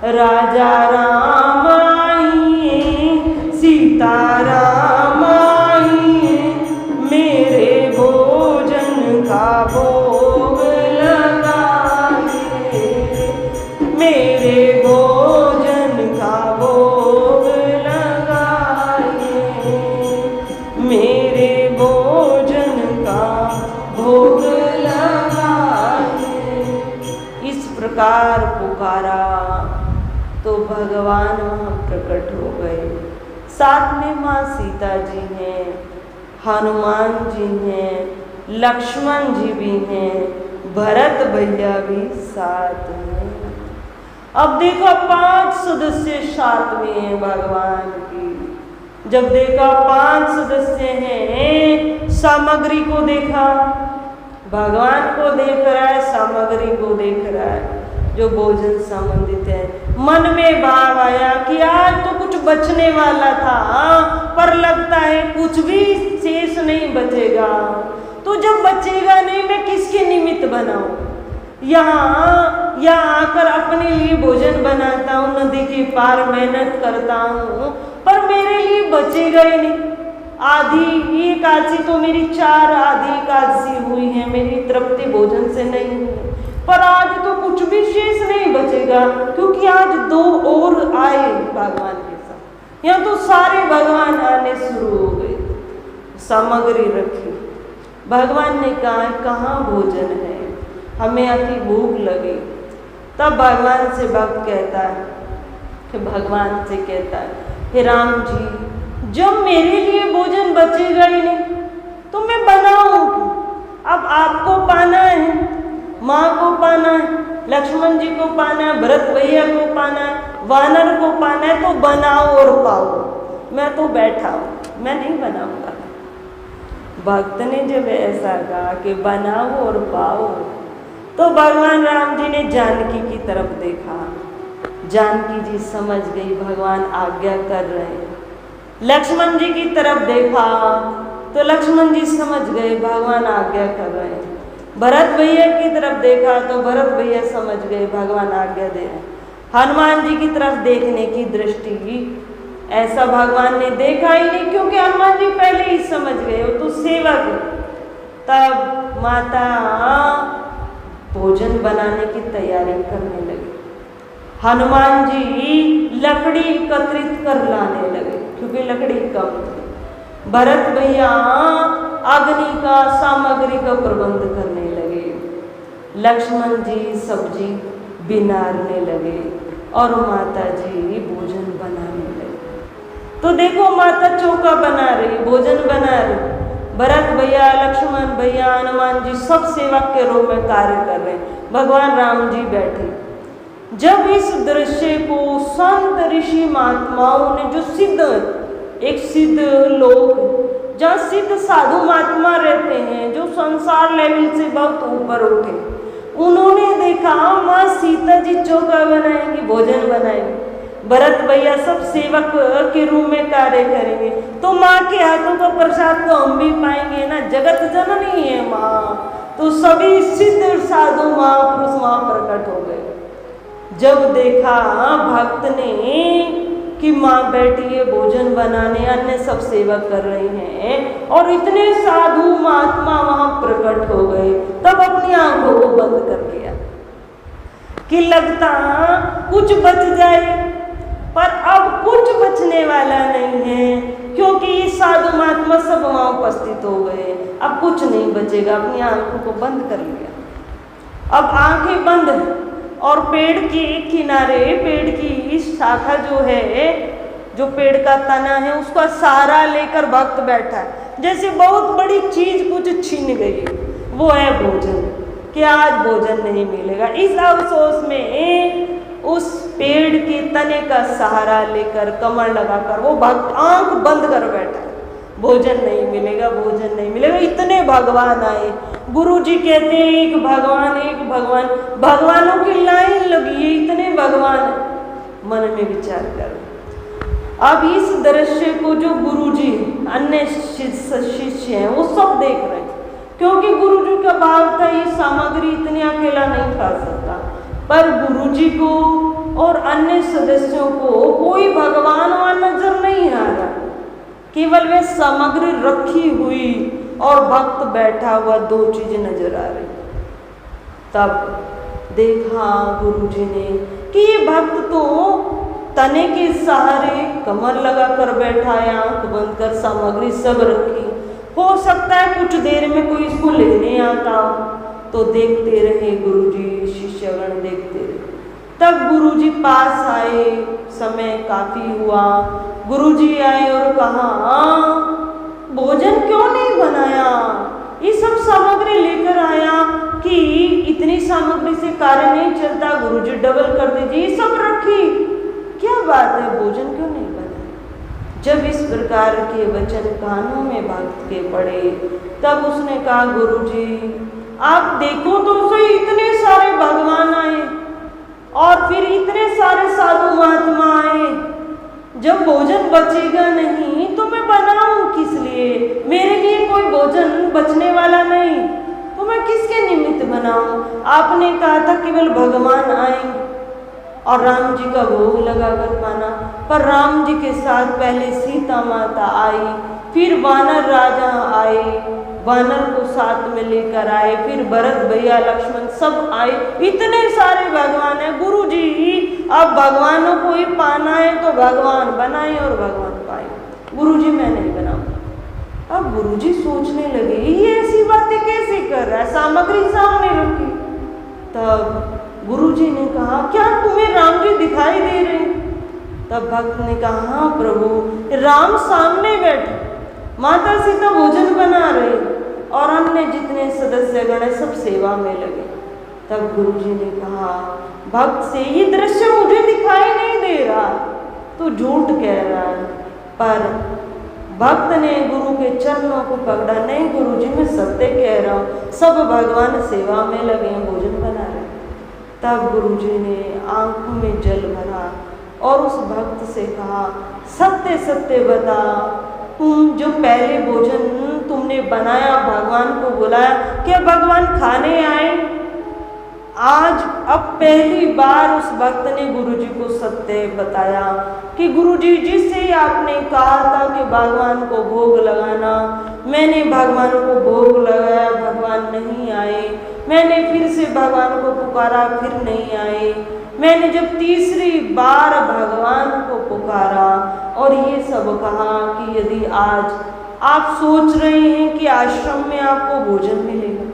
राजा राम आइए, सीता राम आइए, मेरे भोजन का भोग लगाइए, पुकार पुकारा तो भगवान वहाँ प्रकट हो गए। साथ में माँ सीता जी हैं, हनुमान जी हैं, लक्ष्मण जी भी हैं, भरत भैया भी साथ हैं। अब देखो 5 सदस्य साथ में हैं भगवान की। जब देखा 5 सदस्य हैं, सामग्री को देखा, भगवान को देख रहा है, सामग्री को देख रहा है जो भोजन संबंधित है। मन में भाव आया कि आज तो कुछ बचने वाला था, पर लगता है कुछ भी शेष नहीं बचेगा। तो जब बचेगा नहीं, मैं किसके निमित्त बनाऊं? यहाँ आकर अपने लिए भोजन बनाता हूँ, नदी के पार मेहनत करता हूँ, पर मेरे लिए बचेगा ही नहीं। आधी एकादशी तो मेरी 4 आधी एकादशी हुई है, मेरी तृप्ति भोजन से नहीं हुई, पर आज तो कुछ भी शेष नहीं बचेगा, क्योंकि आज 2 और आए भगवान के साथ। यहाँ तो सारे भगवान आने शुरू हो गए। सामग्री रखी, भगवान ने कहा कहाँ भोजन है, हमें अति भूख लगी। तब भगवान से भक्त कहता है कि भगवान से कहता है, हे राम जी, जब मेरे लिए भोजन बचेगा ही नहीं तो मैं बनाऊंगी। अब आपको पाना है, माँ को पाना है, लक्ष्मण जी को पाना है, भरत भैया को पाना है, वानर को पाना है, तो बनाओ और पाओ। मैं तो बैठा हूँ, मैं नहीं बनाऊंगा। भक्त ने जब ऐसा कहा कि बनाओ और पाओ, तो भगवान राम जी ने जानकी की तरफ देखा। जानकी जी समझ गई भगवान आज्ञा कर रहे हैं। लक्ष्मण जी की तरफ देखा तो लक्ष्मण जी समझ गए भगवान आज्ञा कर रहे हैं। भरत भैया की तरफ देखा तो भरत भैया समझ गए भगवान आज्ञा दे रहे हैं। हनुमान जी की तरफ देखने की दृष्टि ऐसा भगवान ने देखा ही नहीं, क्योंकि हनुमान जी पहले ही समझ गए, वो तो सेवक। तब माता भोजन बनाने की तैयारी करने लगी। हनुमान जी लकड़ी एकत्रित कर लाने लगे, क्योंकि लकड़ी कम थी। भरत भैया अग्नि का सामग्री का प्रबंध करने लगे। लक्ष्मण जी सब्जी बिनारने लगे और माता जी भोजन बनाने लगे। तो देखो माता चौका बना रही, भोजन बना रही। भरत भैया, लक्ष्मण भैया, हनुमान जी सब सेवक के रूप में कार्य कर रहे हैं। भगवान राम जी बैठे। जब इस दृश्य को संत ऋषि महात्माओं ने, जो सिद्ध, एक सिद्ध लोग जहाँ सिद्ध साधु महात्मा रहते हैं, जो संसार लेवल से बहुत ऊपर उठे, उन्होंने देखा माँ सीता जी चौका बनाएंगी, भोजन बनाएंगे, भरत भैया सब सेवक के रूप में कार्य करेंगे, तो माँ के हाथों का प्रसाद तो हम भी पाएंगे ना, जगत जननी है माँ। तो सभी सिद्ध साधु महापुरुष वहाँ प्रकट हो गए। जब देखा भक्त ने कि माँ बैठी है भोजन बनाने, अन्य सब सेवा कर रहे हैं और इतने साधु महात्मा वहां प्रकट हो गए, तब अपनी आंखों को बंद कर लिया कि लगता कुछ बच जाए, पर अब कुछ बचने वाला नहीं है, क्योंकि ये साधु महात्मा सब वहां उपस्थित हो गए। अब कुछ नहीं बचेगा। अपनी आंखों को बंद कर लिया। अब आंखें बंद और पेड़ के किनारे, पेड़ की शाखा जो है, जो पेड़ का तना है, उसका सहारा लेकर भक्त बैठा है, जैसे बहुत बड़ी चीज कुछ छीन गई। वो है भोजन, कि आज भोजन नहीं मिलेगा। इस अफसोस में उस पेड़ के तने का सहारा लेकर, कमर लगाकर वो भक्त आंख बंद कर बैठा है। भोजन नहीं मिलेगा, भोजन नहीं मिलेगा। इतने भगवान आए। गुरु जी कहते हैं एक भगवान, एक भगवान, भगवानों की लाइन लगी है, इतने भगवान। मन में विचार कर। अब इस दृश्य को जो गुरु जी, अन्य शिष्य हैं, वो सब देख रहे हैं, क्योंकि गुरु जी का भाव था ये सामग्री इतनी अकेला नहीं खा सकता। पर गुरु जी को और अन्य सदस्यों को कोई भगवान वहां नजर नहीं आ रहा, केवल वे सामग्री रखी हुई और भक्त बैठा हुआ, 2 चीजें नजर आ रही। तब देखा गुरु जी ने कि ये भक्त तो तने के सहारे कमर लगाकर बैठा है, आंख बंद कर, सामग्री सब रखी। हो सकता है कुछ देर में कोई इसको लेने आता हो। तो देखते रहे गुरु जी, शिष्यगण देखते रहे। तब गुरुजी पास आए, समय काफी हुआ। गुरुजी आए और कहा, भोजन क्यों नहीं बनाया? ये सब सामग्री लेकर आया कि इतनी सामग्री से कार्य नहीं चलता, गुरुजी डबल कर दीजिए, ये सब रखी, क्या बात है, भोजन क्यों नहीं बना? जब इस प्रकार के वचन कानों में भक्त के पड़े, तब उसने कहा, गुरुजी आप देखो तो सही, इतने सारे भगवान आए और फिर इतने सारे साधु महात्मा आए, जब भोजन बचेगा नहीं तो मैं बनाऊं किस लिए? मेरे लिए कोई भोजन बचने वाला नहीं, तो मैं किसके निमित्त बनाऊं? आपने कहा था केवल भगवान आएंगे और राम जी का भोग लगाकर पाना, पर राम जी के साथ पहले सीता माता आई, फिर वानर राजा आए, वानर को साथ में लेकर आए, फिर भरत भैया लक्ष्मण सब आए, इतने सारे भगवान हैं। गुरुजी अब भगवानों को ही पाना है तो भगवान बनाए और भगवान पाए, गुरुजी मैं नहीं बनाऊंगा। अब गुरुजी सोचने लगे, ये ऐसी बातें कैसे कर रहा है, सामग्री सामने रखी। तब गुरुजी ने कहा, क्या तुम्हें राम जी दिखाई दे रहे? तब भक्त ने कहा, हाँ प्रभु, राम सामने बैठे, माता सीता भोजन बना रहे और अन्य जितने सदस्य गण है सब सेवा में लगे। तब गुरुजी ने कहा भक्त से, ये दृश्य मुझे दिखाई नहीं दे रहा, तो झूठ कह रहा है। पर भक्त ने गुरु के चरणों को पकड़ा, नहीं गुरुजी मैं सत्य कह रहा हूँ, सब भगवान सेवा में लगे हैं, भोजन बना रहे। तब गुरुजी ने आंखों में जल भरा और उस भक्त से कहा, सत्य सत्य बता, तुम जो पहले भोजन तुमने बनाया, भगवान को बुलाया, क्या भगवान खाने आए? आज अब पहली बार उस भक्त ने गुरुजी को सत्य बताया कि गुरुजी जिससे आपने कहा था कि भगवान को भोग लगाना, मैंने भगवान को भोग लगाया, भगवान नहीं आए। मैंने फिर से भगवान को पुकारा, फिर नहीं आए। मैंने जब तीसरी बार भगवान को पुकारा और ये सब कहा कि यदि आज आप सोच रहे हैं कि आश्रम में आपको भोजन मिलेगा,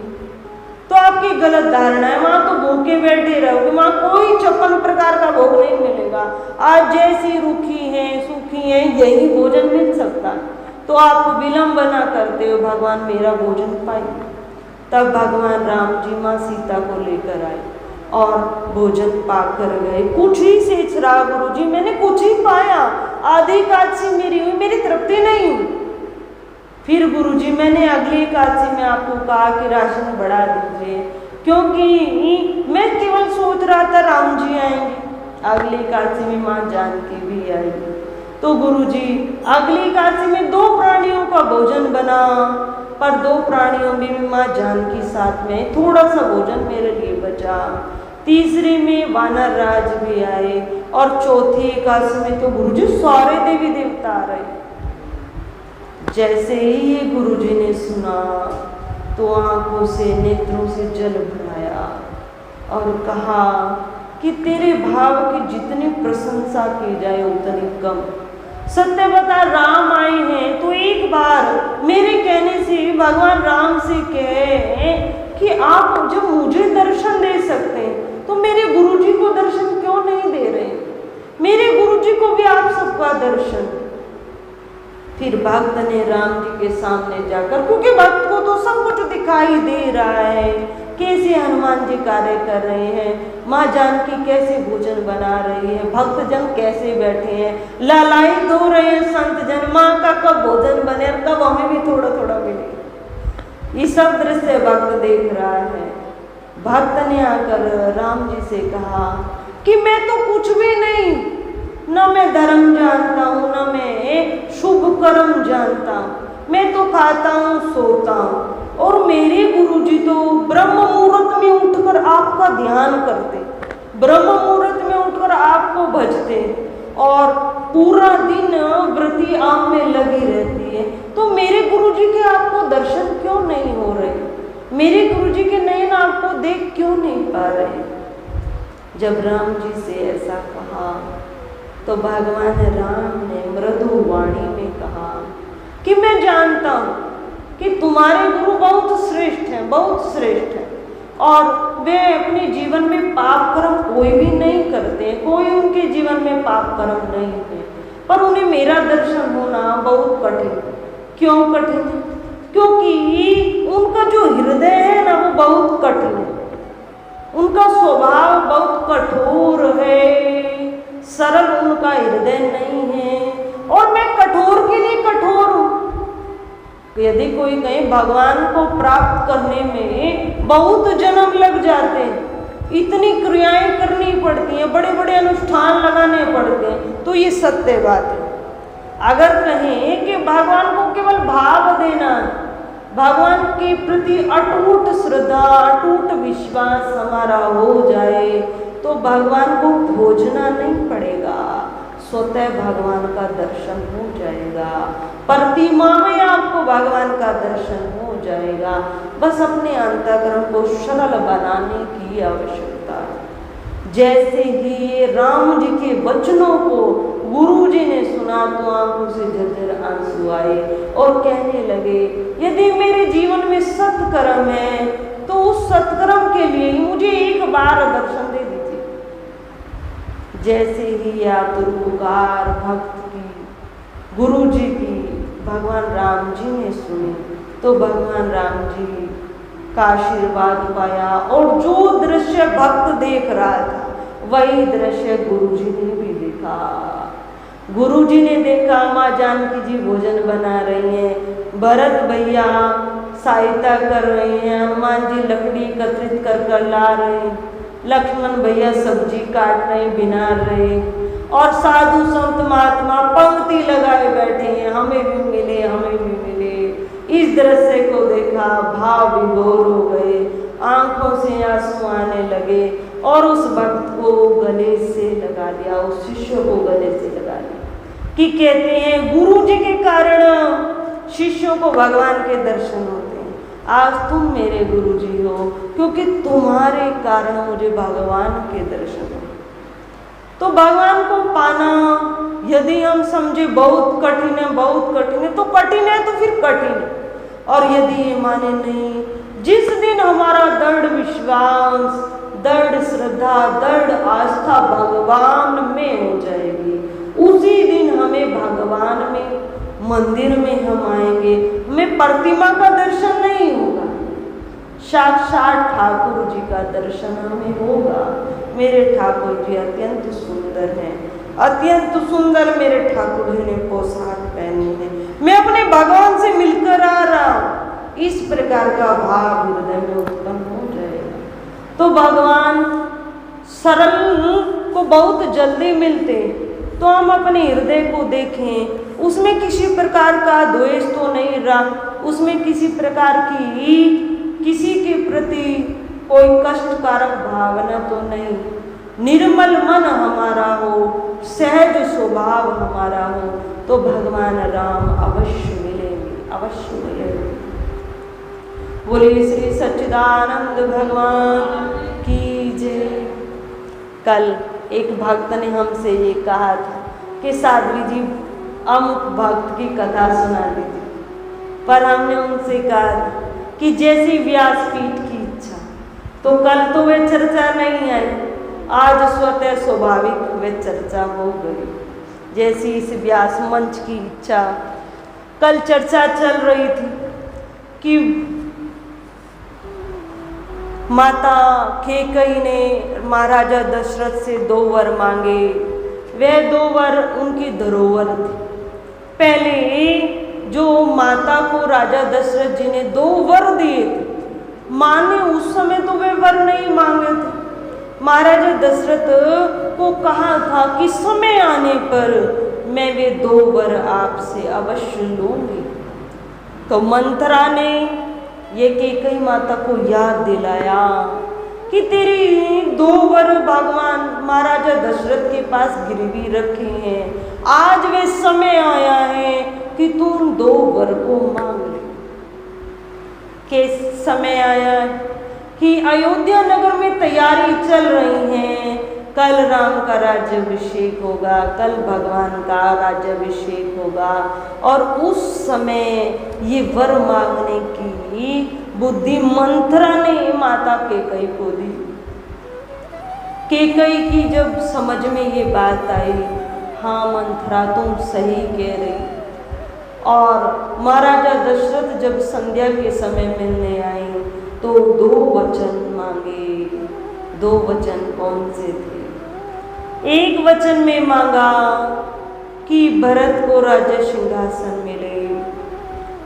तो आपकी गलत धारणा है, वहाँ तो भूखे बैठे रहोगे, वहाँ कोई 56 प्रकार का भोग नहीं मिलेगा। आज जैसी रूखी हैं सूखी हैं यही भोजन मिल सकता है, तो आप विलंबना करते हो, भगवान मेरा भोजन पाइए। तब भगवान राम जी माँ सीता को लेकर आए और भोजन पाकर गए। कुछ ही सेच रहा गुरुजी, मैंने कुछ ही पाया, आधी एकादशी मेरी हुई, मेरी तृप्ति नहीं हुई। फिर गुरुजी मैंने अगली एकादशी में आपको कहा कि राशन बढ़ा दीजिए, क्योंकि मैं केवल सोच रहा था राम जी आएंगे, अगली एकादशी में माँ जानकी भी आएगी। तो गुरुजी अगली एकादशी में 2 प्राणियों का भोजन बना, पर 2 प्राणियों में भी माँ जानकी साथ में, थोड़ा सा भोजन मेरे लिए बचा। तीसरी में वानर राज भी आए और चौथी एकादशी में तो गुरुजी सारे देवी देवता आ रहे। जैसे ही ये गुरुजी ने सुना तो आंखों से नेत्रों से जल भराया और कहा कि तेरे भाव की जितनी प्रशंसा की जाए उतनी कम। सत्य बता, राम आए हैं तो एक बार मेरे कहने से भगवान राम से कहे कि आप जब मुझे दर्शन दे सकते हैं तो मेरे गुरुजी को दर्शन क्यों नहीं दे रहे? मेरे गुरुजी को भी आप सबका दर्शन। फिर भक्त ने राम जी के सामने जाकर, क्योंकि भक्त को तो सब कुछ दिखाई दे रहा है, कैसे हनुमान जी कार्य कर रहे हैं, माँ जानकी कैसे भोजन बना रही है, भक्त जन कैसे बैठे हैं, लालायित हो रहे हैं संत जन, माँ का कब भोजन बने और कब हमें भी थोड़ा थोड़ा मिले। ये सब दृश्य भक्त देख रहा है। भक्त ने आकर राम जी से कहा कि मैं तो कुछ भी नहीं, न मैं धर्म जानता हूँ, न मैं शुभ कर्म जानता हूँ, मैं तो खाता हूँ सोता हूँ, और मेरे गुरुजी तो ब्रह्म मुहूर्त में उठकर आपका ध्यान करते, ब्रह्म मुहूर्त में उठकर आपको भजते और पूरा दिन व्रती आप में लगी रहती है, तो मेरे गुरुजी के आपको दर्शन क्यों नहीं हो रहे? मेरे गुरुजी के नयन आपको देख क्यों नहीं पा रहे? जब राम जी से ऐसा कहा तो भगवान राम ने मृदु वाणी में कहा कि मैं जानता हूँ कि तुम्हारे गुरु बहुत श्रेष्ठ हैं, बहुत श्रेष्ठ हैं, और वे अपने जीवन में पाप कर्म कोई भी नहीं करते, कोई उनके जीवन में पाप कर्म नहीं है, पर उन्हें मेरा दर्शन होना बहुत कठिन। क्यों कठिन? क्योंकि उनका जो हृदय है ना वो बहुत कठिन है, उनका स्वभाव बहुत कठोर है, सरल उनका हृदय नहीं है। और मैं कठोर के लिए कठोर हूं। यदि कोई कहे भगवान को प्राप्त करने में बहुत जन्म लग जाते हैं, इतनी क्रियाएं करनी पड़ती हैं, बड़े बड़े अनुष्ठान लगाने पड़ते हैं, तो ये सत्य बात है। अगर कहें कि भगवान को केवल भाव देना, भगवान के प्रति अटूट श्रद्धा, अटूट विश्वास हमारा हो जाए, तो भगवान को खोजना नहीं पड़ेगा, स्वतः भगवान का दर्शन हो जाएगा। प्रतिमा में आपको भगवान का दर्शन हो जाएगा। बस अपने अंतःकरण को सरल बनाने की आवश्यकता है। जैसे ही राम जी के वचनों को गुरु जी ने सुना तो आंखों से झरझर आंसू आए और कहने लगे, यदि मेरे जीवन में सत्कर्म है तो उस सत्कर्म के लिए मुझे एक बार दर्शन दे दीजिए। जैसे ही आतुर पुकार भक्त की गुरु जी की भगवान राम जी ने सुनी तो भगवान राम जी का आशीर्वाद पाया, और जो दृश्य भक्त देख रहा था वही दृश्य गुरु जी ने भी देखा। गुरु जी ने देखा माँ जानकी जी भोजन बना रही हैं, भरत भैया सहायता कर रहे हैं, हनुमान जी लकड़ी एकत्रित कर ला रहे हैं, लक्ष्मण भैया सब्जी काट रहे बिना रहे, और साधु संत महात्मा पंक्ति लगाए बैठे हैं, हमें भी मिले हमें भी मिले। इस दृश्य को देखा, भाव विभोर हो गए, आंखों से आंसू आने लगे और उस भक्त को गले से लगा लिया, उस शिष्य को गले से लगा लिया। कि कहते हैं गुरु जी के कारण शिष्यों को भगवान के दर्शन होते हैं। आज तुम मेरे गुरु जी हो क्योंकि तुम्हारे कारण मुझे भगवान के दर्शन हो। तो भगवान को पाना यदि हम समझे बहुत कठिन है, बहुत कठिन है, तो कठिन है तो फिर कठिन है। और यदि ये माने नहीं, जिस दिन हमारा दृढ़ विश्वास, दृढ़ श्रद्धा, दृढ़ आस्था भगवान में हो जाएगी, उसी दिन हमें भगवान में, मंदिर में हम आएंगे, हमें प्रतिमा का दर्शन नहीं होगा, साक्षात ठाकुर जी का दर्शन हमें होगा। मेरे ठाकुर जी अत्यंत सुंदर हैं, अत्यंत सुंदर मेरे ठाकुर जी ने पोशाक पहनी है, मैं अपने भगवान से मिलकर आ रहा हूँ, इस प्रकार का भाव हृदय में उत्पन्न हो जाएगा। तो भगवान सरल को बहुत जल्दी मिलते हैं। तो हम अपने हृदय को देखें, उसमें किसी प्रकार का द्वेष तो नहीं रहा, उसमें किसी प्रकार की किसी के प्रति कोई कष्टकारक भावना तो नहीं, निर्मल मन हमारा हो, सहज स्वभाव हमारा हो, तो भगवान राम अवश्य मिलेंगे, अवश्य मिलेंगे। बोलिए श्री सच्चिदानंद भगवान की जय। कल एक भक्त ने हमसे ये कहा था कि साध्वी जी अमुक भक्त की कथा सुना दीजिए, पर हमने उनसे कहा कि जैसी व्यासपीठ की इच्छा, तो कल तो वे चर्चा नहीं आई, आज स्वतः स्वाभाविक वे चर्चा हो गई। जैसी इस व्यास मंच की इच्छा, कल चर्चा चल रही थी कि माता कैकेयी ने महाराजा दशरथ से 2 वर मांगे, वह 2 वर उनकी धरोहर थी। पहले जो माता को राजा दशरथ जी ने 2 वर दिए थे, माँ ने उस समय तो वे वर नहीं मांगे थे। महाराजा दशरथ को कहा था कि समय आने पर मैं वे 2 वर आपसे अवश्य लूंगी। तो मंथरा ने ये कैकेयी माता को याद दिलाया कि तेरी 2 वर भगवान महाराजा दशरथ के पास गिरवी रखे हैं, आज वे समय आया है कि तुम 2 वर को मांग ले। के समय आया है कि अयोध्या नगर में तैयारी चल रही है, कल राम का राज्याभिषेक होगा, कल भगवान का राज्याभिषेक होगा, और उस समय ये वर मांगने की बुद्धि मंथरा ने माता कैकेयी को दी। कैकेयी की जब समझ में ये बात आई, हाँ मंथरा तुम सही कह रही, और महाराजा दशरथ जब संध्या के समय मिलने आए तो 2 वचन मांगे। 2 वचन कौन से थे? एक वचन में मांगा कि भरत को राज्य सिंहासन मिले,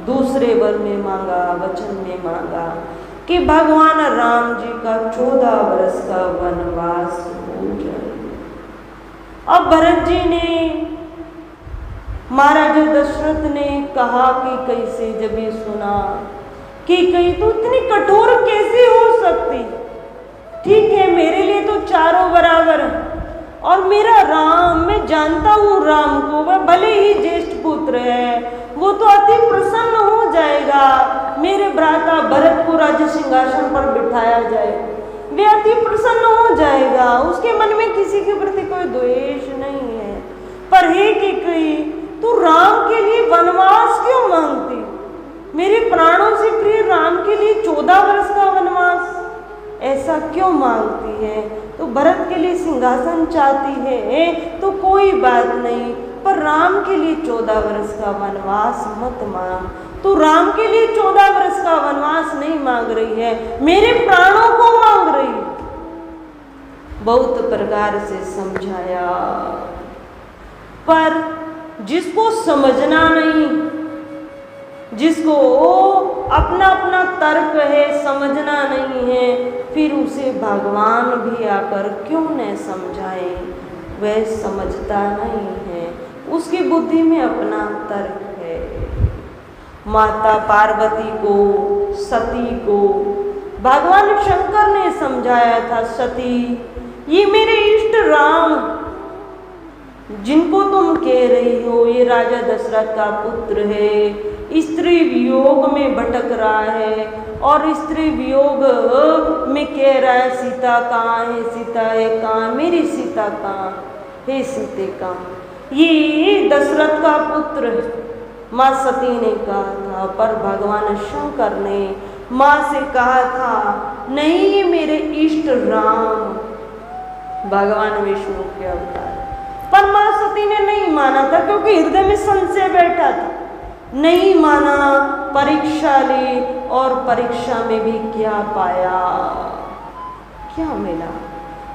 दूसरे वचन में मांगा कि भगवान राम जी का 14 वर्ष का वनवास हो जाए। अब भरत जी ने, महाराजा दशरथ ने कहा कि कैसे, जब ये सुना कि कहीं तो इतनी कठोर कैसे हो सकती, ठीक है मेरे लिए तो चारों बराबर है, और मेरा राम, मैं जानता हूँ राम को, वह भले ही ज्येष्ठ पुत्र है, वो तो अति प्रसन्न हो जाएगा, मेरे भ्राता भरत को राज्य सिंहासन पर बिठाया जाए, वे अति प्रसन्न हो जाएगा, उसके मन में किसी के प्रति कोई द्वेष नहीं है। पर हे कैकेयी, तू राम के लिए वनवास क्यों मांगती? मेरे प्राणों से प्रिय राम के लिए 14 वर्ष का वनवास ऐसा क्यों मांगती है? तो भरत के लिए सिंहासन चाहती है तो कोई बात नहीं, पर राम के लिए 14 वर्ष का वनवास मत मांग। तो राम के लिए 14 वर्ष का वनवास नहीं मांग रही है, मेरे प्राणों को मांग रही। बहुत प्रकार से समझाया, पर जिसको समझना नहीं, जिसको अपना अपना तर्क है, समझना नहीं है, फिर उसे भगवान भी आकर क्यों न समझाए, वह समझता नहीं है, उसकी बुद्धि में अपना तर्क है। माता पार्वती को, सती को भगवान शंकर ने समझाया था, सती ये मेरे इष्ट राम जिनको तुम कह रही हो, ये राजा दशरथ का पुत्र है, स्त्री वियोग में भटक रहा है, और स्त्री वियोग में कह रहा है सीता कहाँ है, सीता है कहाँ, मेरी सीता कहाँ है, सीते कहाँ, ये दशरथ का पुत्र है, माँ सती ने कहा था। पर भगवान शंकर ने माँ से कहा था नहीं, ये मेरे इष्ट राम, भगवान विष्णु के अवतार। पर माँ सती ने नहीं माना था, क्योंकि हृदय में संशय बैठा था, नहीं माना, परीक्षा ली, और परीक्षा में भी क्या पाया, क्या मिला?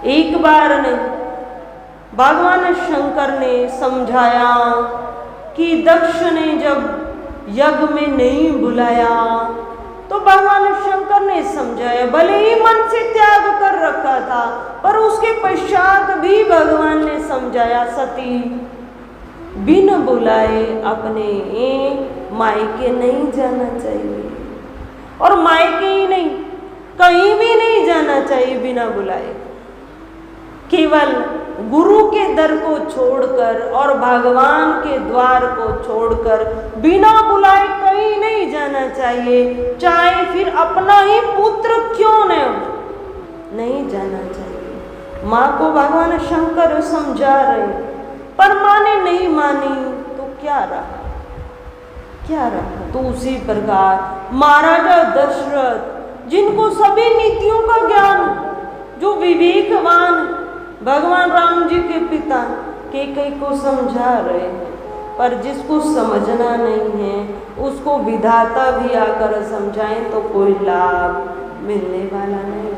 एक बार नहीं, भगवान शंकर ने समझाया कि दक्ष ने जब यज्ञ में नहीं बुलाया तो भगवान शंकर ने समझाया, भले ही मन से त्याग कर रखा था, पर उसके पश्चात भी भगवान ने समझाया, सती बिन बुलाए अपने मायके नहीं जाना चाहिए, और मायके ही नहीं, कहीं भी नहीं जाना चाहिए बिना बुलाए। केवल गुरु के दर को छोड़कर और भगवान के द्वार को छोड़कर बिना बुलाए कहीं नहीं जाना चाहिए, चाहे फिर अपना ही पुत्र क्यों न हो, नहीं जाना चाहिए। माँ को भगवान शंकर समझा रहे, पर माँ ने नहीं मानी, तो क्या रहा, क्या रहा? तो उसी प्रकार महाराजा दशरथ, जिनको सभी नीतियों का ज्ञान, जो विवेकवान, भगवान राम जी के पिता, कैकेयी को समझा रहे हैं, पर जिसको समझना नहीं है उसको विधाता भी आकर समझाएं तो कोई लाभ मिलने वाला नहीं।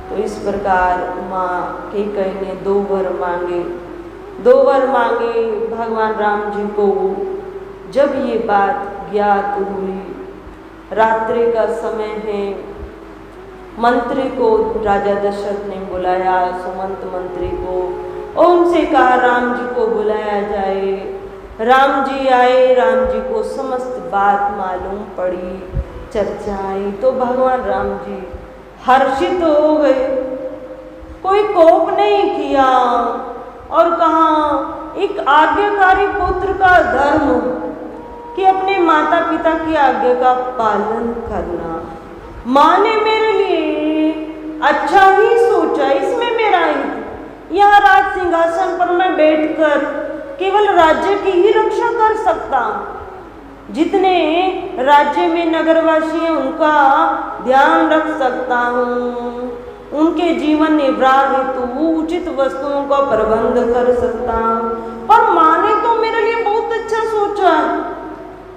तो इस प्रकार माँ कैकेयी ने 2 वर मांगे, 2 वर मांगे भगवान राम जी को। जब ये बात ज्ञात हुई, रात्रि का समय है, मंत्री को राजा दशरथ ने बुलाया, सुमंत मंत्री को, और उनसे कहा राम जी को बुलाया जाए। राम जी आए, राम जी को समस्त बात मालूम पड़ी, चर्चा आई, तो भगवान राम जी हर्षित हो गए, कोई कोप नहीं किया, और कहा एक आज्ञाकारी पुत्र का धर्म कि अपने माता पिता की आज्ञा का पालन करना। माँ ने मेरे लिए अच्छा ही सोचा, इसमें मेरा हित, यहाँ राज सिंहासन पर मैं बैठकर केवल राज्य की ही रक्षा कर सकता हूँ, जितने राज्य में नगरवासी हैं उनका ध्यान रख सकता हूँ, उनके जीवन निर्वाह हेतु उचित वस्तुओं का प्रबंध कर सकता हूँ। पर माँ ने तो मेरे लिए बहुत अच्छा सोचा है।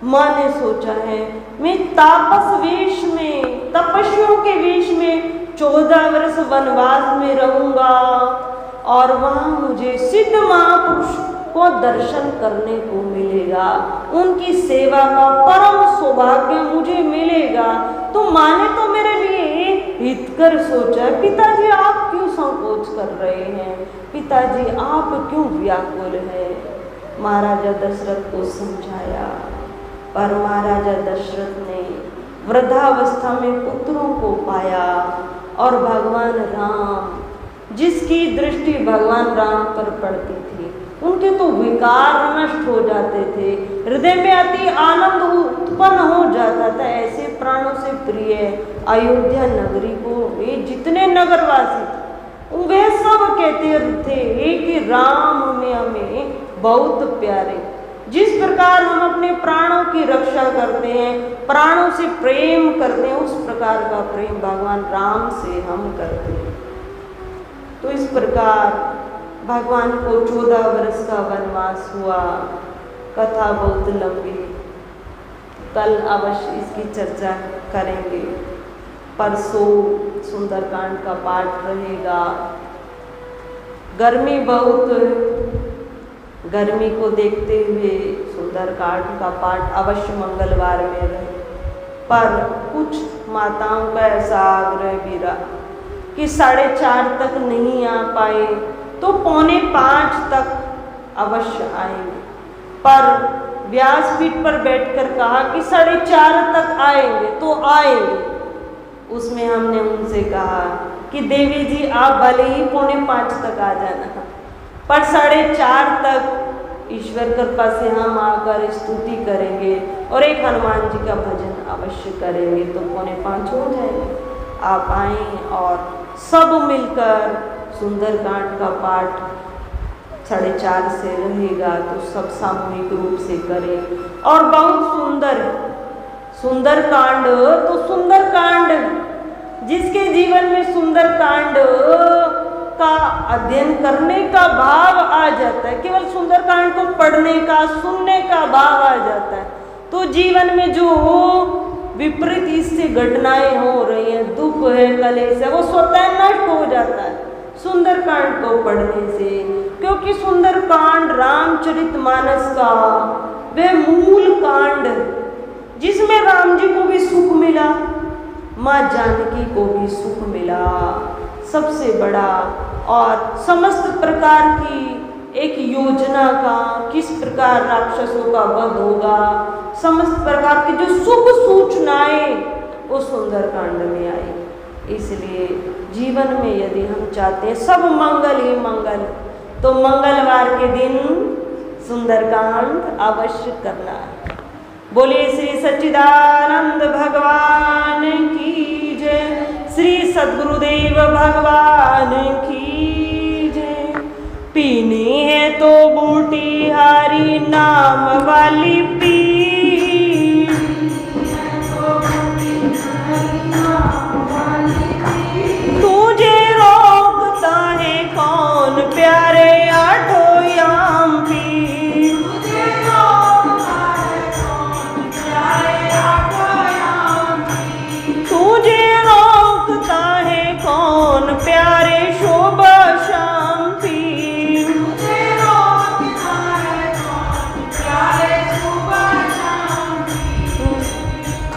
माँ ने सोचा है मैं तापस वेश में, तपस्वियों के वेश में 14 वर्ष वनवास में रहूंगा और वहां मुझे सिद्ध महापुरुष को दर्शन करने को मिलेगा, उनकी सेवा का परम सौभाग्य मुझे मिलेगा। तो माँ ने तो मेरे लिए हितकर सोचा। पिताजी आप क्यों संकोच कर रहे हैं, पिताजी आप क्यों व्याकुल हैं? महाराजा दशरथ को समझाया, पर महाराजा दशरथ ने वृद्धावस्था में पुत्रों को पाया और भगवान राम, जिसकी दृष्टि भगवान राम पर पड़ती थी, उनके तो विकार नष्ट हो जाते थे, हृदय में अति आनंद उत्पन्न हो जाता था। ऐसे प्राणों से प्रिय अयोध्या नगरी को ये जितने नगरवासी थे वे सब कहते थे कि राम हमें बहुत प्यारे। जिस प्रकार हम अपने प्राणों की रक्षा करते हैं, प्राणों से प्रेम करते हैं, उस प्रकार का प्रेम भगवान राम से हम करते हैं। तो इस प्रकार भगवान को 14 वर्ष का वनवास हुआ। कथा बहुत लंबी, कल अवश्य इसकी चर्चा करेंगे। परसों सुंदरकांड का पाठ रहेगा। गर्मी बहुत, गर्मी को देखते हुए सुंदरकांड का पाठ अवश्य मंगलवार में रहे। पर कुछ माताओं का ऐसा आग्रह भी रहा कि 4:30 तक नहीं आ पाए तो 4:45 तक अवश्य आएंगे। पर व्यासपीठ पर बैठकर कहा कि 4:30 तक आएंगे तो आएंगे। उसमें हमने उनसे कहा कि देवी जी आप भले ही 4:45 तक आ जाना, पर 4:30 तक ईश्वर कृपा से हम आकर स्तुति करेंगे और एक हनुमान जी का भजन अवश्य करेंगे तो 4:45 हो जाएंगे। आप आएँ और सब मिलकर सुंदरकांड का पाठ 4:30 से रहेगा तो सब सामूहिक रूप से करें। और बहुत सुंदर सुंदरकांड, तो सुंदरकांड जिसके जीवन में सुंदरकांड का अध्ययन करने का भाव आ जाता है, केवल सुंदरकांड को पढ़ने का, सुनने का भाव आ जाता है, तो जीवन में जो विपरीत इससे घटनाएं हो रही हैं, दुख है, कलेश है, वो स्वतः नष्ट हो जाता है सुंदरकांड को पढ़ने से। क्योंकि सुंदरकांड रामचरितमानस का वह मूल कांड जिसमें राम जी को भी सुख मिला, माँ जानकी को भी सुख मिला, सबसे बड़ा और समस्त प्रकार की एक योजना का, किस प्रकार राक्षसों का वध होगा, समस्त प्रकार की जो शुभ सूचनाएं वो सुंदरकांड में आई। इसलिए जीवन में यदि हम चाहते हैं सब मंगल ही मंगल, तो मंगलवार के दिन सुंदरकांड अवश्य करना है। बोलिए श्री सच्चिदानंद भगवान की जय, श्री सद्गुरुदेव भगवान की जय। पीनी है तो बूटी हारी नाम वाली पी, तुझे रोकता है कौन प्यारे आठों याम पी, तुझे रोकता है कौन प्यारे शोभा शाम पी,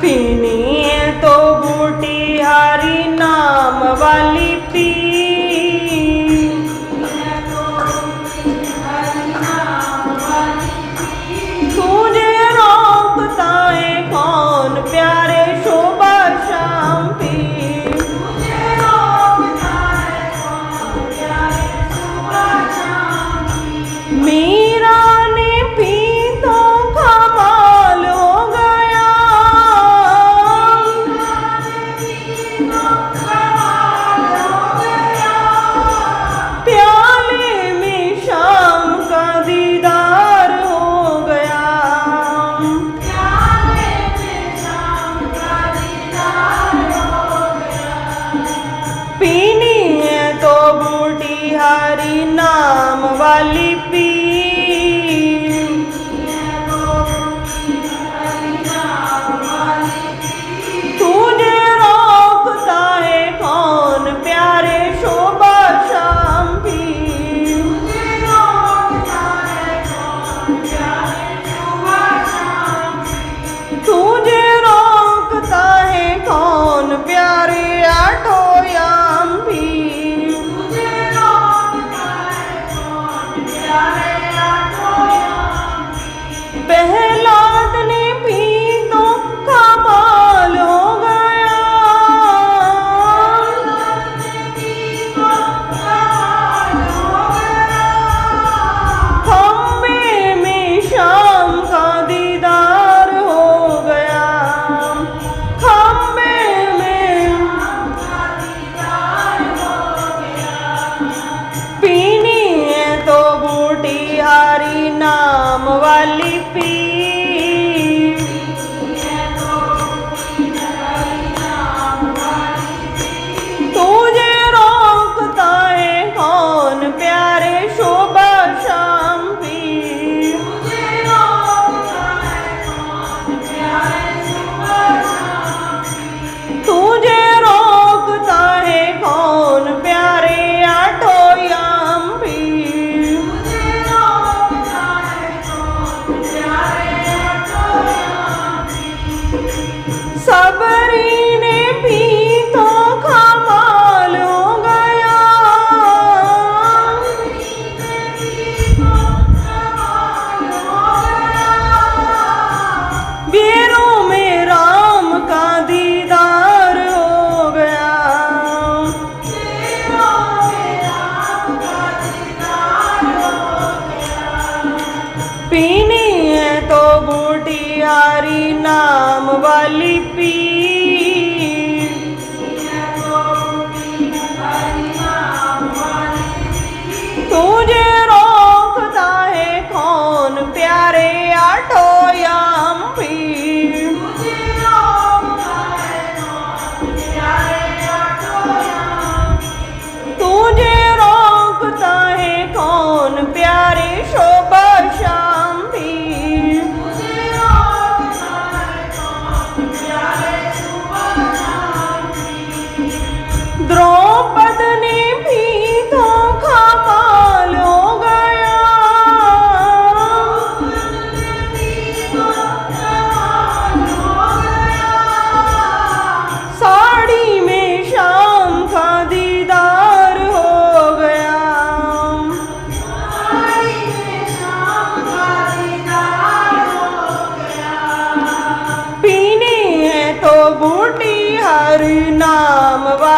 पीनी है तो बूटी हारी नाम वाली पी, तुझे रोकता है कौन प्यारे शोभा शाम पी, मीरा ने पी तो कमाल हो गया,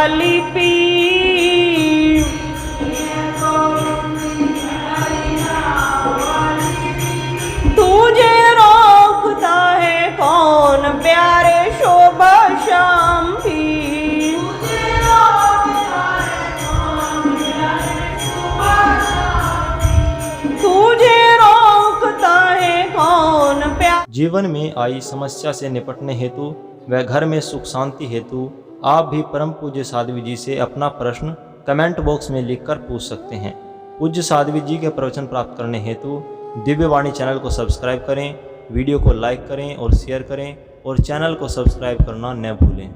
वाली पीर। तुझे रोकता है कौन प्यारे शोभा श्याम पीर। तुझे रोकता है कौन प्यारे। जीवन में आई समस्या से निपटने हेतु व घर में सुख शांति हेतु आप भी परम पूज्य साध्वी जी से अपना प्रश्न कमेंट बॉक्स में लिखकर पूछ सकते हैं। पूज्य साध्वी जी के प्रवचन प्राप्त करने हेतु दिव्यवाणी चैनल को सब्सक्राइब करें, वीडियो को लाइक करें और शेयर करें और चैनल को सब्सक्राइब करना न भूलें।